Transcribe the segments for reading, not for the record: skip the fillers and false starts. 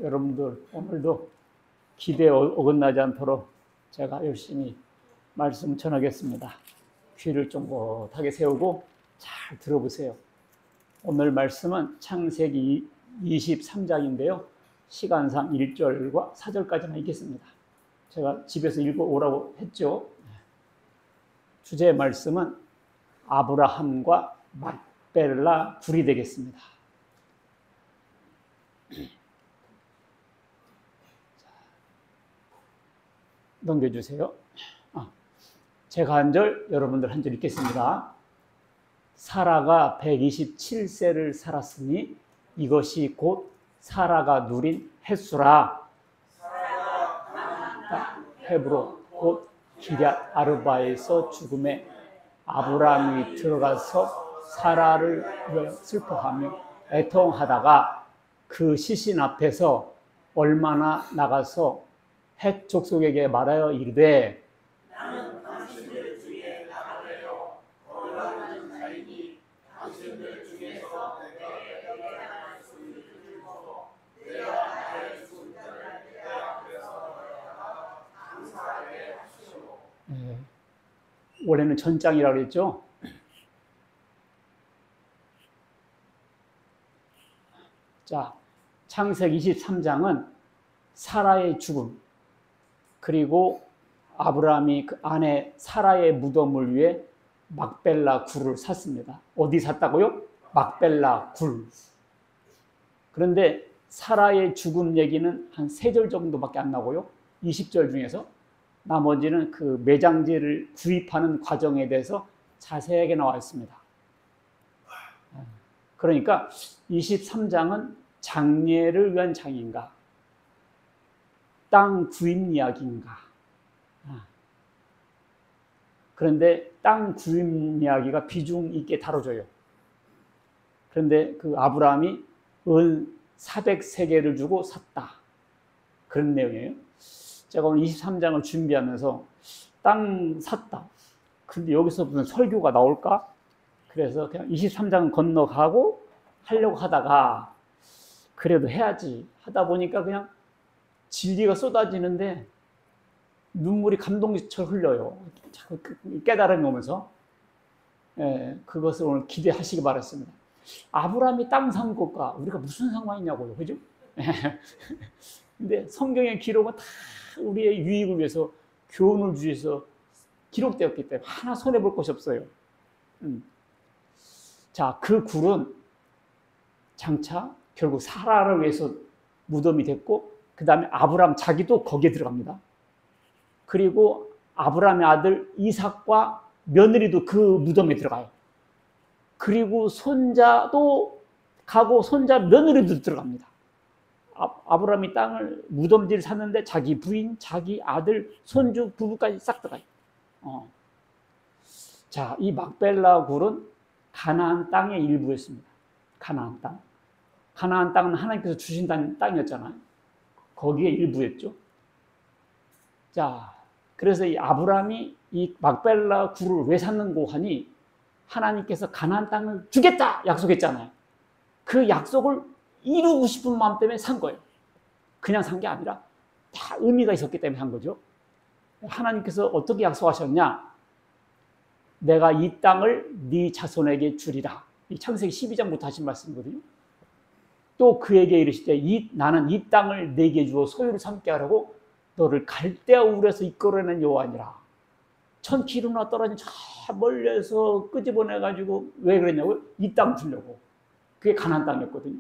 여러분들 오늘도 기대에 어긋나지 않도록 제가 열심히 말씀 전하겠습니다. 귀를 쫑긋하게 세우고 잘 들어보세요. 오늘 말씀은 창세기 23장인데요. 시간상 1절과 4절까지만 읽겠습니다. 제가 집에서 읽어오라고 했죠. 주제의 말씀은 아브라함과 막벨라 굴이 되겠습니다. 넘겨주세요. 제가 한 절, 여러분들 한 절 읽겠습니다. 사라가 127세를 살았으니 이것이 곧 사라가 누린 햇수라. 헤브론 곧 기럇 아르바에서 죽음에 아브라함이 들어가서 사라를 슬퍼하며 애통하다가 그 시신 앞에서 얼마나 나가서 헷 족속에게 말하여 이르되 나는 당신들 중에 나가래요. 거룩한 자이니 당신들 중에서 내게 대단한 소리를 들어서 내가 나의 손자를 내 앞에서 강사하게 하시오. 원래는 전장이라고 그랬죠. 자, 창세기 23장은 사라의 죽음, 그리고 아브라함이 그 아내 사라의 무덤을 위해 막벨라 굴을 샀습니다. 어디 샀다고요? 막벨라 굴. 그런데 사라의 죽음 얘기는 한 3절 정도밖에 안 나고요. 20절 중에서 나머지는 그 매장지를 구입하는 과정에 대해서 자세하게 나와 있습니다. 그러니까 23장은 장례를 위한 장인가, 땅 구입 이야기인가. 그런데 땅 구입 이야기가 비중 있게 다뤄져요. 그런데 그 아브라함이 은 400세겔을 주고 샀다. 그런 내용이에요. 제가 오늘 23장을 준비하면서 땅 샀다. 근데 여기서 무슨 설교가 나올까? 그래서 그냥 23장 건너가고 하려고 하다가 그래도 해야지 하다 보니까 그냥 진리가 쏟아지는데 눈물이 감동처럼 흘려요. 깨달음이 오면서. 그것을 오늘 기대하시기 바랐습니다. 아브라함이 땅 산 것과 우리가 무슨 상관이냐고요. 그죠? 근데 성경의 기록은 다 우리의 유익을 위해서, 교훈을 위해서 기록되었기 때문에 하나 손해볼 것이 없어요. 자, 그 굴은 장차 결국 사라를 위해서 무덤이 됐고, 그 다음에 아브라함 자기도 거기에 들어갑니다. 그리고 아브라함의 아들 이삭과 며느리도 그 무덤에 들어가요. 그리고 손자도 가고 손자 며느리도 들어갑니다. 아브라함이 땅을 무덤지를 샀는데 자기 부인, 자기 아들, 손주, 부부까지 싹 들어가요. 자, 이 막벨라 굴은 가나안 땅의 일부였습니다. 가나안 땅. 가나안 땅은 하나님께서 주신 땅이었잖아요. 거기에 일부였죠. 자, 그래서 이 아브라함이 이 막벨라 굴을 왜 샀는고 하니 하나님께서 가나안 땅을 주겠다 약속했잖아요. 그 약속을 이루고 싶은 마음 때문에 산 거예요. 그냥 산 게 아니라 다 의미가 있었기 때문에 산 거죠. 하나님께서 어떻게 약속하셨냐? 내가 이 땅을 네 자손에게 주리라. 이 창세기 12장부터 하신 말씀이거든요. 또 그에게 이르시되 나는 이 땅을 네게 주어 소유를 삼게 하라고 너를 갈대아 우르에서 이끌어내는 여호와니라. 천 기루나 떨어진 저 멀리서 끄집어내가지고 왜 그랬냐고요? 이 땅 주려고. 그게 가나안 땅이었거든요.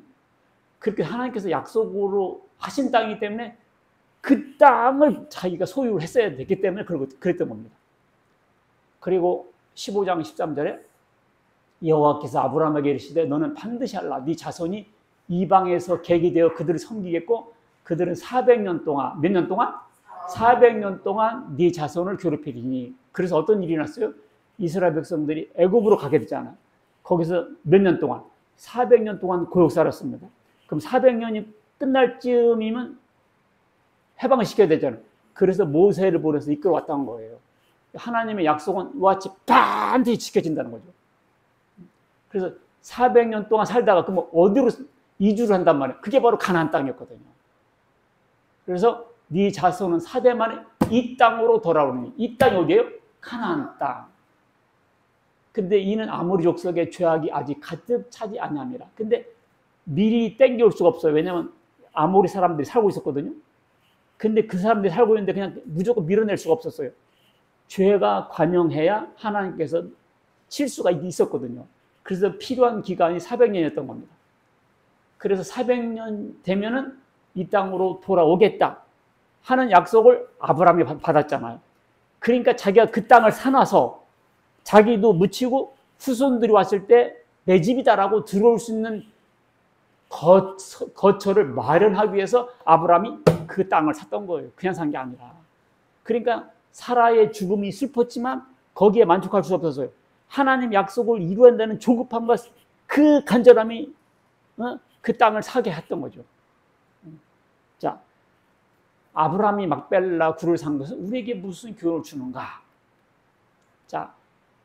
그렇게 하나님께서 약속으로 하신 땅이기 때문에 그 땅을 자기가 소유를 했어야 됐기 때문에 그랬던 겁니다. 그리고 15장 13절에 여호와께서 아브라함에게 이르시되 너는 반드시 하라. 네 자손이 이방에서 객이 되어 그들을 섬기겠고 그들은 400년 동안, 몇 년 동안? 400년 동안 네 자손을 괴롭히리니. 그래서 어떤 일이 났어요? 이스라엘 백성들이 애굽으로 가게 됐잖아요. 거기서 몇 년 동안? 400년 동안 고역 살았습니다. 그럼 400년이 끝날 쯤이면 해방을 시켜야 되잖아요. 그래서 모세를 보내서 이끌어왔다는 거예요. 하나님의 약속은 이와 같이 반드시 지켜진다는 거죠. 그래서 400년 동안 살다가 그럼 어디로 이주를 한단 말이에요. 그게 바로 가나안 땅이었거든요. 그래서 네 자손은 4대 만에 이 땅으로 돌아오는, 이 땅이 어디예요? 가나안 땅. 근데 이는 아모리 족속의 죄악이 아직 가득 차지 아니함이라. 근데 미리 땡겨올 수가 없어요. 왜냐하면 아모리 사람들이 살고 있었거든요. 근데 그 사람들이 살고 있는데 그냥 무조건 밀어낼 수가 없었어요. 죄가 관영해야 하나님께서 칠 수가 있었거든요. 그래서 필요한 기간이 400년이었던 겁니다. 그래서 400년 되면은 이 땅으로 돌아오겠다 하는 약속을 아브라함이 받았잖아요. 그러니까 자기가 그 땅을 사놔서 자기도 묻히고 후손들이 왔을 때 내 집이다라고 들어올 수 있는 거처를 마련하기 위해서 아브라함이 그 땅을 샀던 거예요. 그냥 산 게 아니라. 그러니까 사라의 죽음이 슬펐지만 거기에 만족할 수 없었어요. 하나님 약속을 이루어야 한다는 조급함과 그 간절함이 그 땅을 사게 했던 거죠. 자, 아브라함이 막벨라 굴을 산 것은 우리에게 무슨 교훈을 주는가? 자,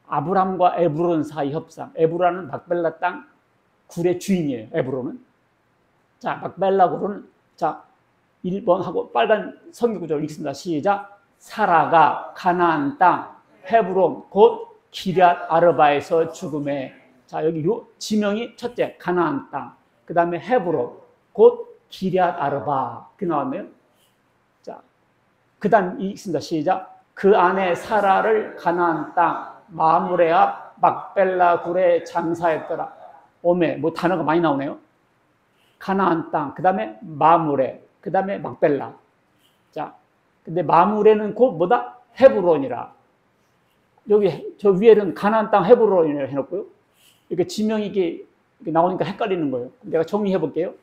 아브라함과 에브론 사이 협상. 에브론은 막벨라 땅 굴의 주인이에요. 에브론은. 자, 막벨라 굴은, 자, 1번 하고 빨간 성경구절 읽습니다. 시작. 사라가 가나안 땅 헤브론 곧 기럇 아르바에서 죽음에. 자, 여기 요 지명이 첫째 가나안 땅, 그 다음에 헤브론 곧 기럇 아르바. 그 나왔네요. 자, 그 다음 읽습니다. 시작. 그 안에 사라를 가나안 땅 마므레 앞 막벨라 굴에 장사했더라. 오메, 뭐 단어가 많이 나오네요. 가나안 땅, 그 다음에 마므레, 그 다음에 막벨라. 자, 근데 마므레는 곧 뭐다? 헤브론이라. 여기 저 위에는 가나안 땅 헤브론이라고 해놓고요. 이렇게 지명이 이게 나오니까 헷갈리는 거예요. 내가 정리해 볼게요.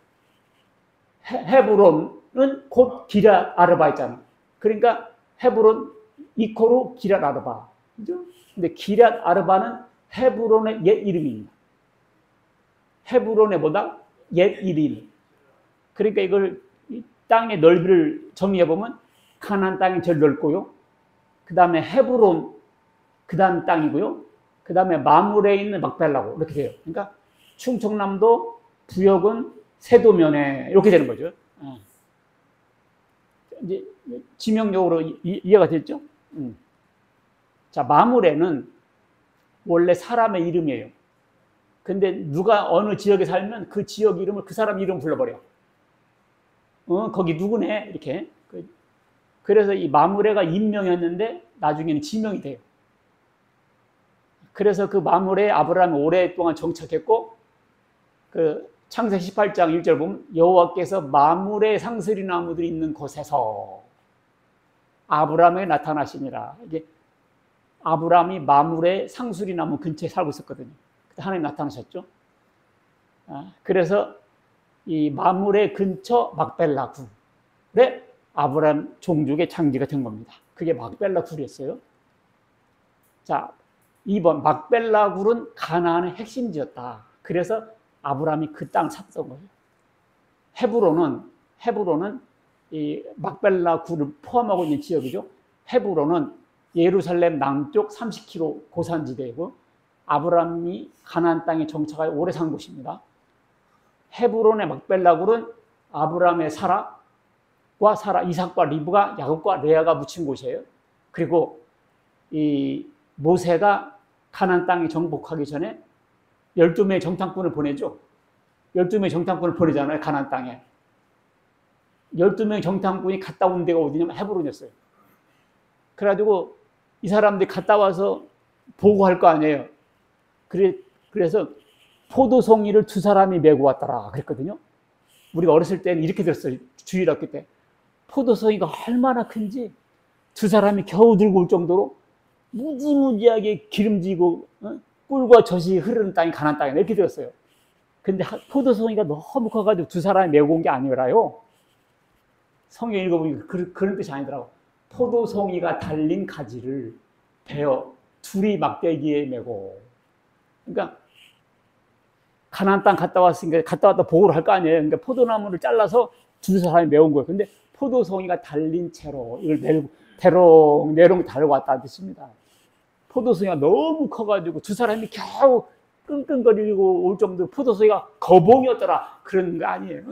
헤브론은 곧 기럇 아르바 있잖아. 그러니까 헤브론 이코로 기럇 아르바. 그죠? 근데 기럇 아르바는 헤브론의 옛 이름입니다. 헤브론의 뭐다? 옛 이름. 그러니까 이걸 땅의 넓이를 정리해 보면 가나안 땅이 제일 넓고요. 그 다음에 헤브론 그 다음 땅이고요. 그 다음에 마므레에 있는 막벨라고 이렇게 돼요. 그러니까 충청남도 부역은 세도면에 이렇게 되는 거죠. 이제 지명적으로 이해가 됐죠? 자, 마므레는 원래 사람의 이름이에요. 근데 누가 어느 지역에 살면 그 지역 이름을 그 사람 이름 불러버려. 거기 누구네? 이렇게. 그래서 이 마므레가 인명이었는데 나중에는 지명이 돼요. 그래서 그 마므레에 아브라함이 오랫동안 정착했고, 그 창세기 18장 1절 보면 여호와께서 마므레 상스리 나무들이 있는 곳에서 아브라함에 나타나시니라. 이게 아브라함이 마므레 상수리 나무 근처에 살고 있었거든요. 하나님 나타나셨죠. 그래서 이 마므레 근처 막벨라 굴에 아브라함 종족의 창지가 된 겁니다. 그게 막벨라 굴이었어요. 자, 2번 막벨라 굴은 가나안의 핵심지였다. 그래서 아브라함이 그 땅을 샀던 거예요. 헤브론은 이 막벨라 굴을 포함하고 있는 지역이죠. 헤브론은 예루살렘 남쪽 30km 고산지대이고 아브라함이 가나안 땅에 정착하여 오래 산 곳입니다. 헤브론의 막벨라 굴은 아브라함의 사라와 이삭과 리브가 야곱과 레아가 묻힌 곳이에요. 그리고 이 모세가 가나안 땅에 정복하기 전에 12명의 정탐꾼을 보내죠. 12명의 정탐꾼을 보내잖아요. 가나안 땅에. 12명의 정탐꾼이 갔다 온 데가 어디냐면 헤브론이었어요. 그래가지고 이 사람들이 갔다 와서 보고할 거 아니에요. 그래서 포도송이를 2사람이 메고 왔더라 그랬거든요. 우리가 어렸을 때는 이렇게 들었어요. 주일학교 때. 포도송이가 얼마나 큰지 2사람이 겨우 들고 올 정도로 무지무지하게 기름지고 꿀과 젖이 흐르는 땅이 가나안 땅이다 이렇게 들었어요. 근데 포도송이가 너무 커가지고 2사람이 메고 온 게 아니라요. 성경 읽어보니까 그런 뜻이 아니더라고. 포도송이가 달린 가지를 베어 둘이 막대기에 메고. 그러니까 가나안 땅 갔다 왔으니까 갔다 왔다 보고를 할 거 아니에요. 그러니까 포도나무를 잘라서 2사람이 메온 거예요. 근데 포도송이가 달린 채로 이걸 메고 대롱대롱 달고 왔다는 뜻입니다. 포도송이가 너무 커가지고 2사람이 겨우 끙끙거리고 올 정도로 포도송이가 거봉이었더라 그런 거 아니에요.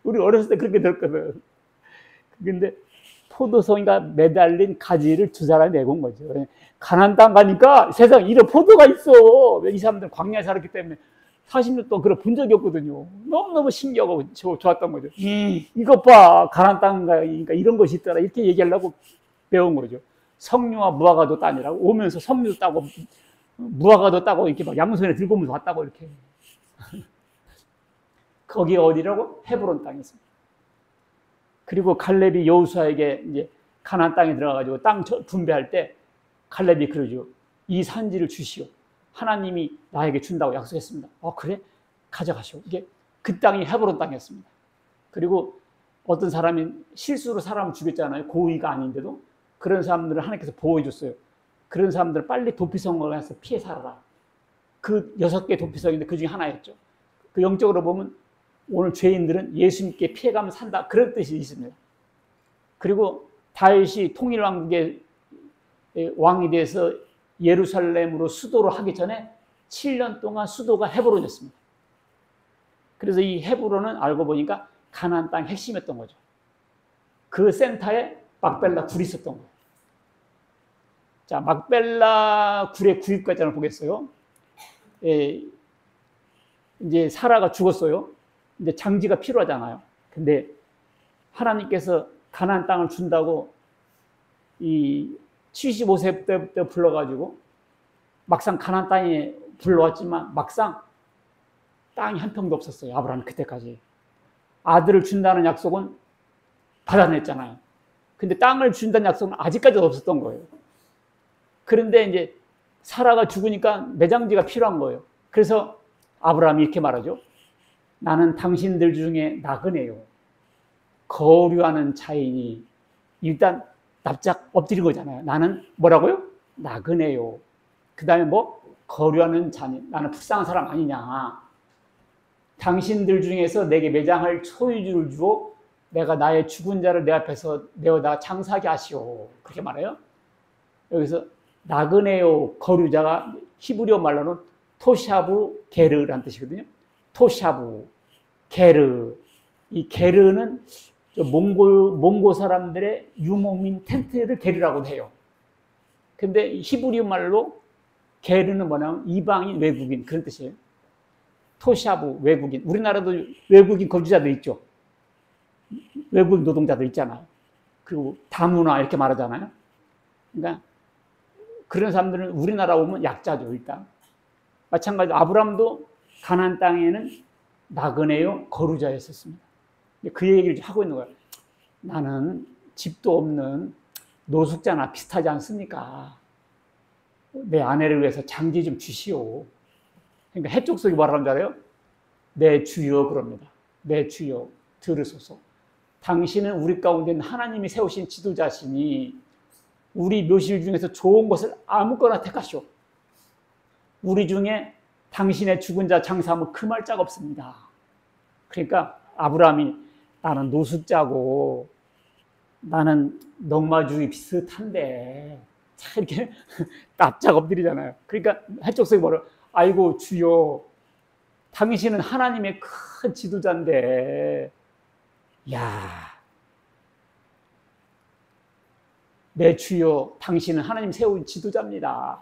우리 어렸을 때 그렇게 들었거든. 근데 포도송이가 매달린 가지를 두 사람이 메고 온 거죠. 가나안 땅 가니까 세상에 이런 포도가 있어. 이 사람들은 광야에 살았기 때문에 40년 동안 그걸 본 적이 없거든요. 너무너무 신기하고 좋았던 거죠. 이것 봐, 가나안 땅 가니까 이런 것이 있더라. 이렇게 얘기하려고 배운 거죠. 석류와 무화과도 따니라고 오면서 석류도 따고 무화과도 따고 이렇게 막 양손에 들고 오면서 왔다고 이렇게. 거기 어디라고? 헤브론 땅이었습니다. 그리고 갈렙이 여호수아에게 이제 가나안 땅에 들어가가지고 땅 분배할 때 갈렙이 그러죠. 이 산지를 주시오. 하나님이 나에게 준다고 약속했습니다. 그래? 가져가시오. 이게 그 땅이 헤브론 땅이었습니다. 그리고 어떤 사람이 실수로 사람을 죽였잖아요. 고의가 아닌데도 그런 사람들을 하나님께서 보호해 줬어요. 그런 사람들을 빨리 도피성을 해서 피해 살아라. 그 6개 도피성인데 그 중에 하나였죠. 그 영적으로 보면 오늘 죄인들은 예수님께 피해가면 산다. 그런 뜻이 있습니다. 그리고 다윗이 통일왕국의 왕이 돼서 예루살렘으로 수도로 하기 전에 7년 동안 수도가 헤브론이었습니다. 그래서 이 헤브론은 알고 보니까 가나안 땅 핵심이었던 거죠. 그 센터에 막벨라 굴이 있었던 거예요. 자, 막벨라 굴의 구입 과정을 보겠어요. 이제 사라가 죽었어요. 이제 장지가 필요하잖아요. 근데 하나님께서 가나안 땅을 준다고 이 75세 때부터 불러가지고 막상 가나안 땅에 불러왔지만 막상 땅이 한 평도 없었어요. 아브라함 그때까지. 아들을 준다는 약속은 받아냈잖아요. 근데 땅을 준다는 약속은 아직까지도 없었던 거예요. 그런데 이제 사라가 죽으니까 매장지가 필요한 거예요. 그래서 아브라함이 이렇게 말하죠. 나는 당신들 중에 나그네요. 거류하는 자이니. 일단 납작 엎드린 거잖아요. 나는 뭐라고요? 나그네요. 그 다음에 뭐? 거류하는 자니. 나는 불쌍한 사람 아니냐. 당신들 중에서 내게 매장할 소유주를 주어 내가 나의 죽은 자를 내 앞에서 내어다 장사하게 하시오. 그렇게 말해요. 여기서 나그네요 거류자가 히브리어 말로는 토샤부 게르라는 뜻이거든요. 토샤부 게르. 이 게르는 몽고 사람들의 유목민 텐트를 게르라고 해요. 근데 히브리어 말로 게르는 뭐냐면 이방인 외국인 그런 뜻이에요. 토샤부 외국인. 우리나라도 외국인 거주자들 있죠. 외국인 노동자들 있잖아요. 그리고 다문화 이렇게 말하잖아요. 그러니까 그런 사람들은 우리나라 오면 약자죠. 일단 마찬가지로 아브라함도 가나안 땅에는 나그네요 거류자였었습니다. 그 얘기를 하고 있는 거예요. 나는 집도 없는 노숙자나 비슷하지 않습니까? 내 아내를 위해서 장지 좀 주시오. 그러니까 해족속이 뭐라는 줄 알아요? 내 주여 그럽니다. 내 주여 들으소서. 당신은 우리 가운데 하나님이 세우신 지도자시니 우리 묘실 중에서 좋은 것을 아무거나 택하시오. 우리 중에 당신의 죽은 자 장사하면 금할 자가 없습니다. 그러니까 아브라함이 나는 노숙자고 나는 넉마주의 비슷한데 참 이렇게 납작 엎드리잖아요. 그러니까 해족속이 뭐라 아이고 주여 당신은 하나님의 큰 지도자인데 야 내 주여 당신은 하나님 세운 지도자입니다.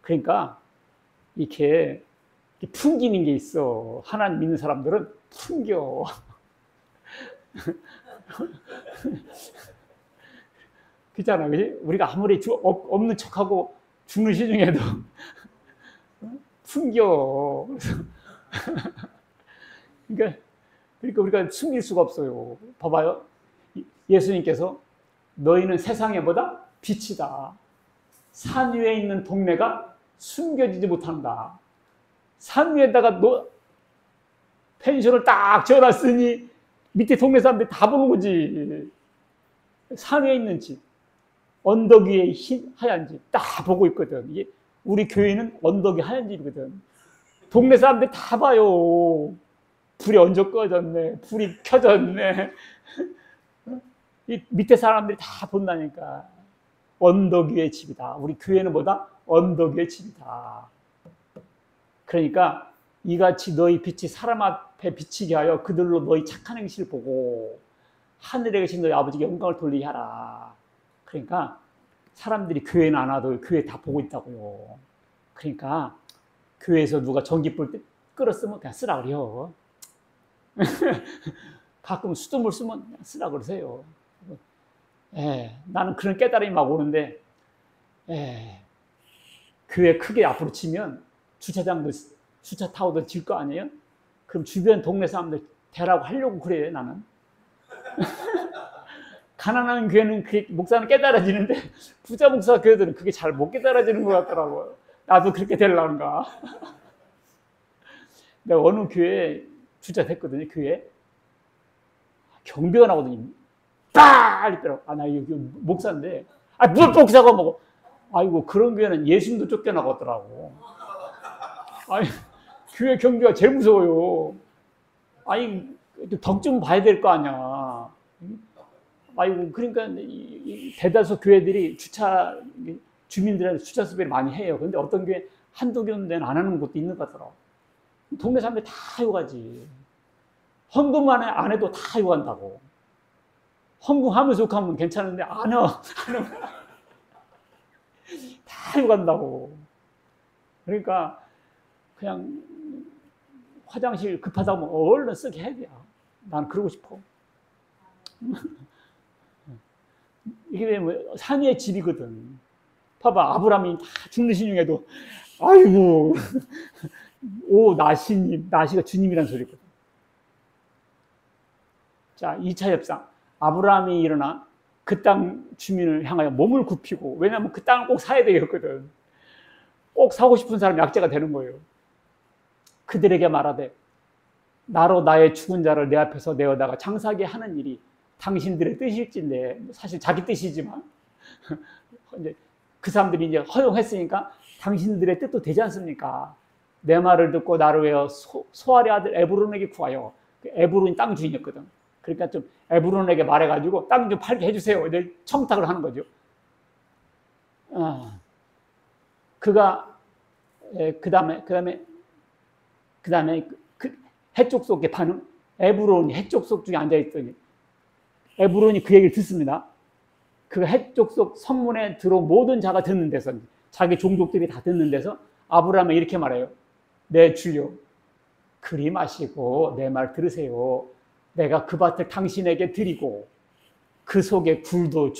그러니까 이렇게 풍기는 게 있어. 하나님 믿는 사람들은 풍겨. 그렇잖아요. 우리가 아무리 없는 척하고 죽는 시중에도 풍겨. 그러니까 우리가 숨길 수가 없어요. 봐봐요. 예수님께서 너희는 세상에 보다 빛이다. 산 위에 있는 동네가 숨겨지지 못한다. 산 위에다가 펜션을 딱 지어놨으니 밑에 동네 사람들이 다 보는 거지. 산 위에 있는 집, 언덕 위에 하얀 집 다 보고 있거든. 이게 우리 교회는 언덕이 하얀 집이거든. 동네 사람들이 다 봐요. 불이 언제 꺼졌네, 불이 켜졌네. 이 밑에 사람들이 다 본다니까. 언덕 위의 집이다. 우리 교회는 뭐다? 언덕 위의 집이다. 그러니까 이같이 너희 빛이 사람 앞에 비치게 하여 그들로 너희 착한 행실을 보고 하늘에 계신 너희 아버지께 영광을 돌리게 하라. 그러니까 사람들이 교회는 안 와도 교회 다 보고 있다고요. 그러니까 교회에서 누가 전기불 끌었으면 그냥 쓰라 그래요. 가끔 수돗물 쓰면 그냥 쓰라 그러세요. 나는 그런 깨달음이 막 오는데, 교회 크게 앞으로 치면 주차장도 주차 타워도 질 거 아니에요? 그럼 주변 동네 사람들 대라고 하려고 그래 나는. 가난한 교회는 그게 목사는 깨달아지는데 부자 목사 교회들은 그게 잘 못 깨달아지는 것 같더라고요. 나도 그렇게 되려는가. 내가 어느 교회에 주차됐거든요. 교회 경비가 나거든요. 빨리 빼라고. 나 여기 목사인데, 뭘 목사가 먹어. 아이고 그런 교회는 예수님도 쫓겨나갔더라고. 아니 교회 경비가 제일 무서워요. 아니 덕 좀 봐야 될 거 아니야. 아이고 그러니까 대다수 교회들이 주민들한테 주차 수배를 많이 해요. 근데 어떤 교회 한두 교회는 안 하는 곳도 있는 것 같더라고. 동네 사람들이 다 욕하지. 헌금만 안 해도 다 욕한다고. 헌금하면서 욕하면 괜찮은데 안 해. 다 욕한다고. 그러니까 그냥 화장실 급하다고 하면 얼른 쓰게 해야 돼요. 난 그러고 싶어. 이게 뭐 산위의 집이거든. 봐봐, 아브라함이 다 죽는 신중에도 아이고 오 나시님, 나시가 주님이란 소리거든. 자, 2차 협상. 아브라함이 일어나 그 땅 주민을 향하여 몸을 굽히고, 왜냐하면 그 땅을 꼭 사야 되겠거든. 꼭 사고 싶은 사람이 약자가 되는 거예요. 그들에게 말하되 나로 나의 죽은 자를 내 앞에서 내어다가 장사하게 하는 일이 당신들의 뜻일진데, 사실 자기 뜻이지만 이제 그 사람들이 이제 허용했으니까 당신들의 뜻도 되지 않습니까? 내 말을 듣고 나를 위하여 소알의 아들 에브론에게 구하여. 에브론이 땅 주인이었거든. 그러니까 좀 에브론에게 말해가지고 땅 좀 팔게 해주세요. 이제 청탁을 하는 거죠. 그가 그 다음에 그 해쪽 속에 반응. 에브론이 해쪽 속 중에 앉아 있더니 에브론이 그 얘기를 듣습니다. 그 해쪽 속 성문에 들어온 모든 자가 듣는 데서, 자기 종족들이 다 듣는 데서 아브라함이 이렇게 말해요. 내 주여, 그리 마시고 내 말 들으세요. 내가 그 밭을 당신에게 드리고 그 속에 굴도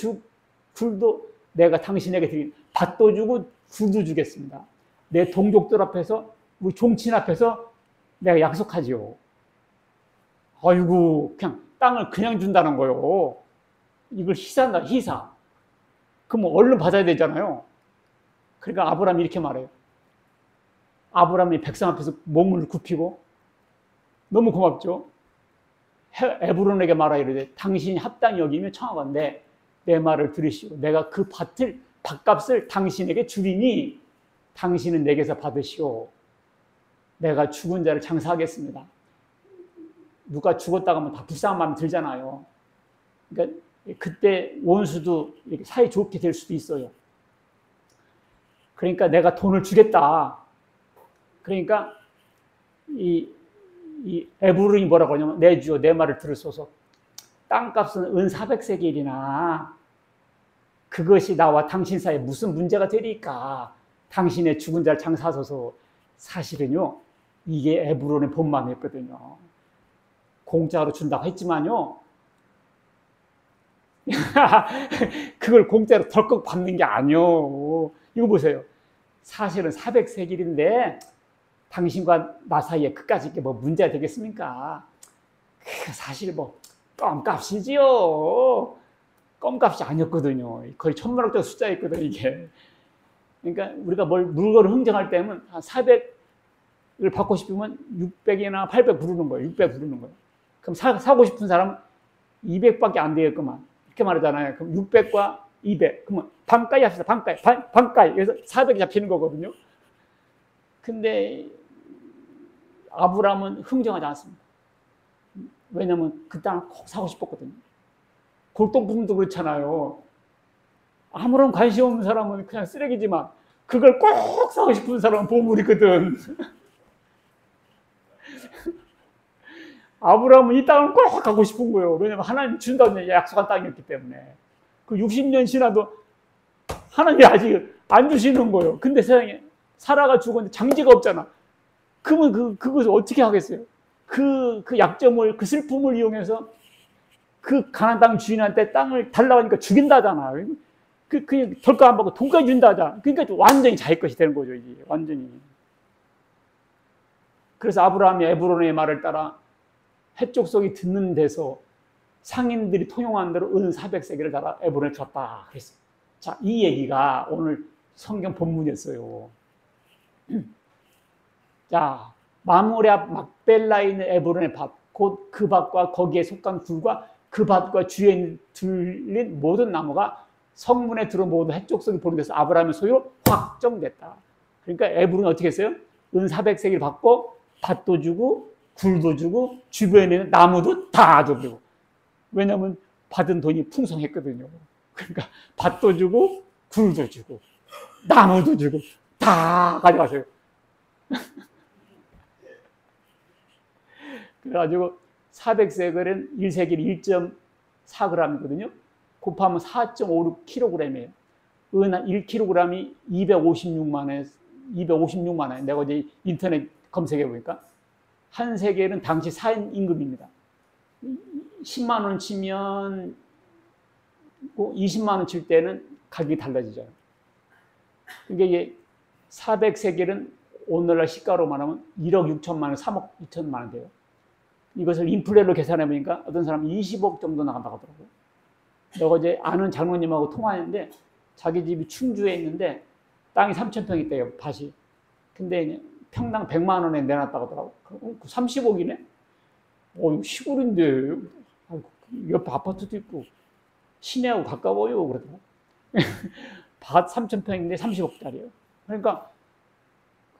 내가 당신에게 드린 밭도 주고 굴도 주겠습니다. 내 동족들 앞에서, 우리 종친 앞에서 내가 약속하지요. 아이고 그냥 땅을 그냥 준다는 거요. 이걸 희사한다, 희사. 그럼 얼른 받아야 되잖아요. 그러니까 아브라함이 이렇게 말해요. 아브라함이 백성 앞에서 몸을 굽히고, 너무 고맙죠. 에브론에게 말하 이르되 당신이 합당히 여기며 청하건대 내 말을 들으시고 내가 그 밭값을 당신에게 주리니 당신은 내게서 받으시오. 내가 죽은 자를 장사하겠습니다. 누가 죽었다고 하면 다 불쌍한 마음이 들잖아요. 그러니까 그때 원수도 이렇게 사이 좋게 될 수도 있어요. 그러니까 내가 돈을 주겠다. 그러니까 이 에브론이 뭐라고 하냐면, 내 주여 내 말을 들으소서. 땅값은 은 400세겔이나 그것이 나와 당신 사이에 무슨 문제가 되리까. 당신의 죽은 자를 장사하소서. 사실은요 이게 에브론의 본 마음이었거든요. 공짜로 준다고 했지만요 그걸 공짜로 덜컥 받는 게 아니요. 이거 보세요. 사실은 400세겔인데 당신과 나 사이에 그까짓 게 뭐 문제가 되겠습니까? 사실 뭐 껌값이지요. 껌값이 아니었거든요. 거의 1000만원짜리 숫자였거든요, 이게. 그러니까 우리가 물건을 흥정할 때는 한 400을 받고 싶으면 600이나 800 부르는 거예요. 600 부르는 거예요. 그럼 사고 싶은 사람은 200밖에 안 되겠구만. 이렇게 말하잖아요. 그럼 600과 200. 그러면 반가이 합시다. 반가이. 그래서 400이 잡히는 거거든요. 근데 아브라함은 흥정하지 않습니다. 왜냐하면 그 땅을 꼭 사고 싶었거든요. 골동품도 그렇잖아요. 아무런 관심 없는 사람은 그냥 쓰레기지만 그걸 꼭 사고 싶은 사람은 보물이거든. 아브라함은 이 땅을 꼭 갖고 싶은 거예요. 왜냐면 하나님 준다는 약속한 땅이었기 때문에. 그 60년 지나도 하나님이 아직 안 주시는 거예요. 근데 세상에 사라가 죽었는데 장지가 없잖아. 그러면 그것을 어떻게 하겠어요? 그 약점을, 그 슬픔을 이용해서 그 가나안 땅 주인한테 땅을 달라고 하니까 죽인다잖아. 그냥 덜까 안 받고 돈까지 준다잖아. 그러니까 완전히 자기 것이 되는 거죠, 이제. 완전히. 그래서 아브라함이 에브론의 말을 따라 해족속이 듣는 데서 상인들이 통용한 대로 은 400세겔을 달아 에브론에 줬다 그랬어요. 자, 이 얘기가 오늘 성경 본문이었어요. 자, 마므레 앞 막벨라에 있는 에브론의 밭, 곧 그 밭과 거기에 속한 굴과 그 밭과 주위에 둘린 모든 나무가 성문에 들어온 모든 해족속이 보는 데서 아브라함의 소유로 확정됐다. 그러니까 에브론은 어떻게 했어요? 은 400세겔 받고 밭도 주고 굴도 주고 주변에 있는 나무도 다 주고. 왜냐하면 받은 돈이 풍성했거든요. 그러니까 밭도 주고 굴도 주고 나무도 주고 다 가져가세요. 그래가지고 400세겔은 1세겔 1.4g이거든요. 곱하면 4.56kg이에요. 은 1kg이 256만 원. 내가 어제 인터넷 검색해 보니까 한 세겔은 당시 4인 임금입니다. 10만 원 치면 20만 원 칠 때는 가격이 달라지죠. 그러니까 이게 400세겔은 오늘날 시가로 말하면 1억 6천만 원, 3억 2천만 원 돼요. 이것을 인플레로 계산해 보니까 어떤 사람은 20억 정도 나간다고 하더라고요. 내가 어제 아는 장로님하고 통화했는데 자기 집이 충주에 있는데 땅이 3,000평 있대요, 밭이. 근데 평당 100만 원에 내놨다고 하더라고요. 30억이네? 이거 시골인데 옆에 아파트도 있고 시내하고 가까워요. 그러더라고요. 밭 3,000평인데 30억짜리예요. 그러니까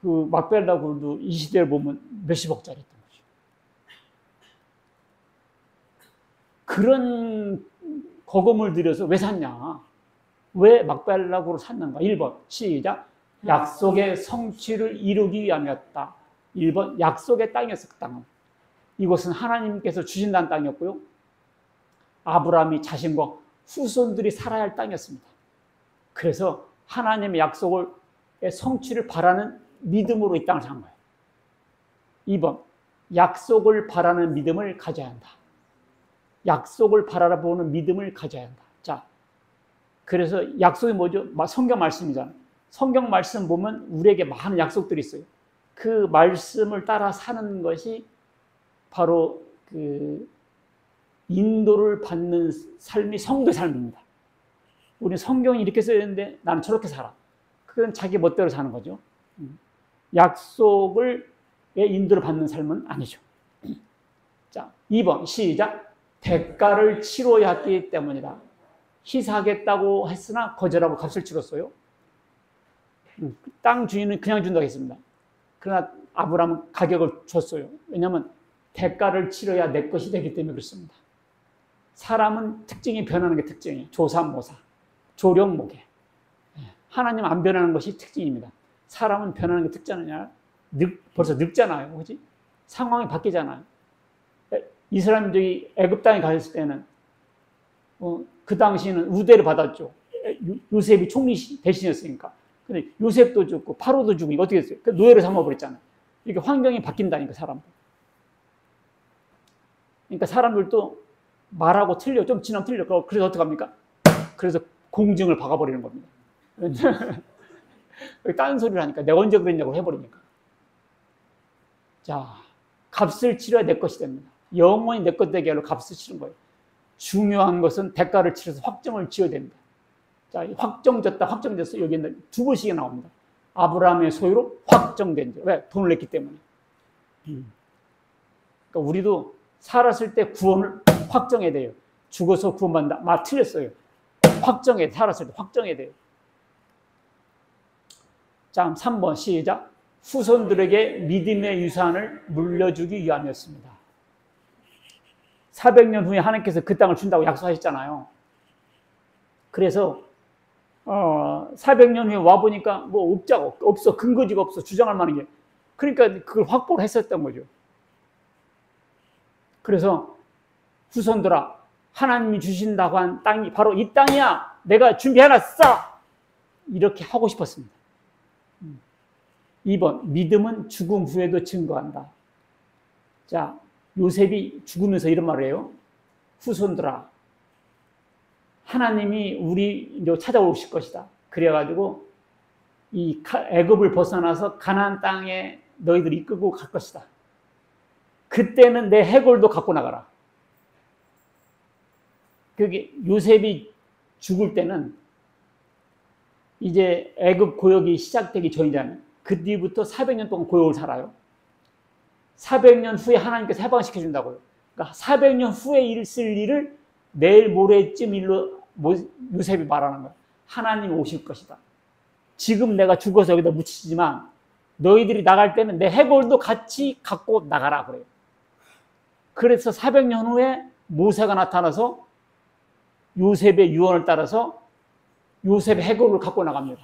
그 막벨라 굴도 이 시대를 보면 몇십억짜리 있던 거죠. 그런 거금을 들여서 왜 샀냐? 왜 막벨라 굴을 샀는가? 1번 시작. 약속의 성취를 이루기 위함이었다. 1번 약속의 땅이었어. 그 땅은. 이곳은 하나님께서 주신다는 땅이었고요. 아브라함이 자신과 후손들이 살아야 할 땅이었습니다. 그래서 하나님의 약속의 성취를 바라는 믿음으로 이 땅을 산 거예요. 2번 약속을 바라는 믿음을 가져야 한다. 약속을 바라보는 믿음을 가져야 한다. 자, 그래서 약속이 뭐죠? 성경 말씀이잖아요. 성경 말씀 보면 우리에게 많은 약속들이 있어요. 그 말씀을 따라 사는 것이 바로 그 인도를 받는 삶이 성도의 삶입니다. 우리는 성경이 이렇게 써야 되는데 나는 저렇게 살아. 그건 자기 멋대로 사는 거죠. 약속을 인도를 받는 삶은 아니죠. 자, 2번 시작. 대가를 치러야 했기 때문이다. 희사하겠다고 했으나 거절하고 값을 치렀어요. 땅 주인은 그냥 준다고 했습니다. 그러나 아브라함은 가격을 줬어요. 왜냐하면 대가를 치러야 내 것이 되기 때문에 그렇습니다. 사람은 특징이 변하는 게 특징이에요. 조삼모사, 조령목에. 하나님 안 변하는 것이 특징입니다. 사람은 변하는 게 특징이냐? 벌써 늙잖아요. 그렇지? 상황이 바뀌잖아요. 이스라엘민족이 애굽 땅에 갔을 때는 그 당시에는 우대를 받았죠. 요셉이 총리 대신이었으니까. 근데 요셉도 죽고 파로도 죽고 이거 어떻게 했어요? 노예를 삼아버렸잖아요. 이렇게 환경이 바뀐다니까 사람들. 그러니까 사람들도 말하고 틀려. 좀 지나면 틀려. 그래서 어떡합니까? 그래서 공증을 박아버리는 겁니다. 딴 소리를 하니까 내가 언제 그랬냐고 해버리니까. 자, 값을 치러야 내 것이 됩니다. 영원히 내 것 되게 하려 값을 치른 거예요. 중요한 것은 대가를 치러서 확정을 지어야 됩니다. 자, 확정졌다, 확정됐어. 여기는 두 번씩이 나옵니다. 아브라함의 소유로 확정된 줄. 왜? 돈을 냈기 때문에. 그러니까 우리도 살았을 때 구원을 확정해야 돼요. 죽어서 구원받는다. 틀렸어요. 확정해, 살았을 때 확정해야 돼요. 자, 3번 시작. 후손들에게 믿음의 유산을 물려주기 위함이었습니다. 400년 후에 하나님께서 그 땅을 준다고 약속하셨잖아요. 그래서 400년 후에 와보니까 뭐 업자가 없어. 근거지가 없어. 주장할 만한 게. 그러니까 그걸 확보를 했었던 거죠. 그래서 후손들아, 하나님이 주신다고 한 땅이 바로 이 땅이야. 내가 준비해놨어. 이렇게 하고 싶었습니다. 2번, 믿음은 죽음 후에도 증거한다. 자, 요셉이 죽으면서 이런 말을 해요. 후손들아, 하나님이 우리 찾아오실 것이다. 그래가지고 이 애굽을 벗어나서 가나안 땅에 너희들 이끌고 갈 것이다. 그때는 내 해골도 갖고 나가라. 그게 요셉이 죽을 때는 이제 애굽 고역이 시작되기 전이잖아요. 그 뒤부터 400년 동안 고역을 살아요. 400년 후에 하나님께서 해방시켜 준다고요. 그러니까 400년 후에 있을 일을 내일 모레쯤 일로 요셉이 말하는 거예요. 하나님이 오실 것이다. 지금 내가 죽어서 여기다 묻히지만 너희들이 나갈 때는 내 해골도 같이 갖고 나가라 그래요. 그래서 400년 후에 모세가 나타나서 요셉의 유언을 따라서 요셉의 해골을 갖고 나갑니다.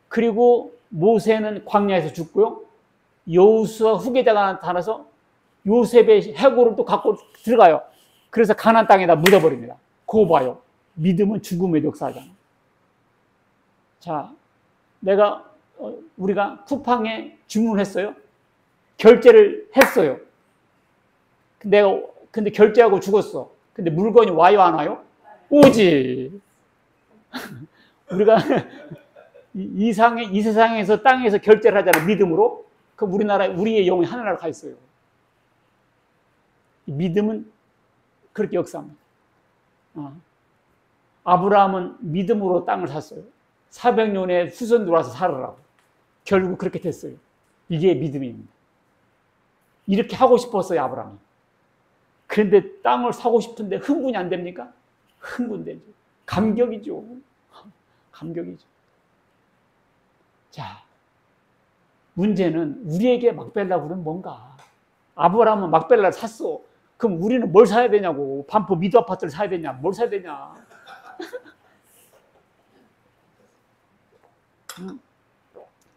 그리고 모세는 광야에서 죽고요. 여호수아 후계자가 나타나서 요셉의 해골을 또 갖고 들어가요. 그래서 가나안 땅에다 묻어버립니다. 그거 봐요. 믿음은 죽음의 역사잖아. 자, 우리가 쿠팡에 주문했어요. 결제를 했어요. 근데 결제하고 죽었어. 근데 물건이 와요, 안 와요? 오지. 우리가 이 세상에서 땅에서 결제를 하잖아요. 믿음으로. 그럼 우리의 영혼이 하늘나라로 가 있어요. 믿음은 그렇게 역사합니다. 아브라함은 믿음으로 땅을 샀어요. 400년의 후손 들어와서 살으라고. 결국 그렇게 됐어요. 이게 믿음입니다. 이렇게 하고 싶었어요, 아브라함이. 그런데 땅을 사고 싶은데 흥분이 안 됩니까? 흥분되죠. 감격이죠. 감격이죠. 자, 문제는 우리에게 막벨라굴은 뭔가? 아브라함은 막벨라를 샀어. 그럼 우리는 뭘 사야 되냐고. 반포 미도 아파트를 사야 되냐? 뭘 사야 되냐?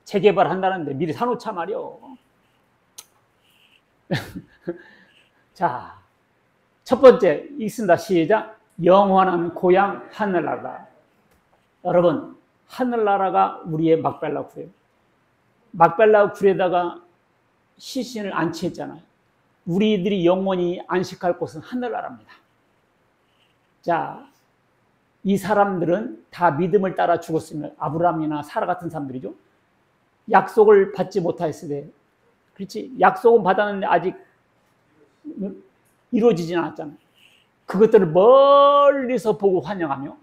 재개발 한다는데 미리 사놓자 말이요. 자, 첫 번째 읽습니다. 시작. 영원한 고향 하늘나라. 여러분, 하늘나라가 우리의 막벨라 굴이에요. 막벨라 굴에다가 시신을 안치했잖아요. 우리들이 영원히 안식할 곳은 하늘나라입니다. 자, 이 사람들은 다 믿음을 따라 죽었으면 아브라함이나 사라 같은 사람들이죠. 약속을 받지 못했을 때, 그렇지? 약속은 받았는데 아직 이루어지진 않았잖아요. 그것들을 멀리서 보고 환영하며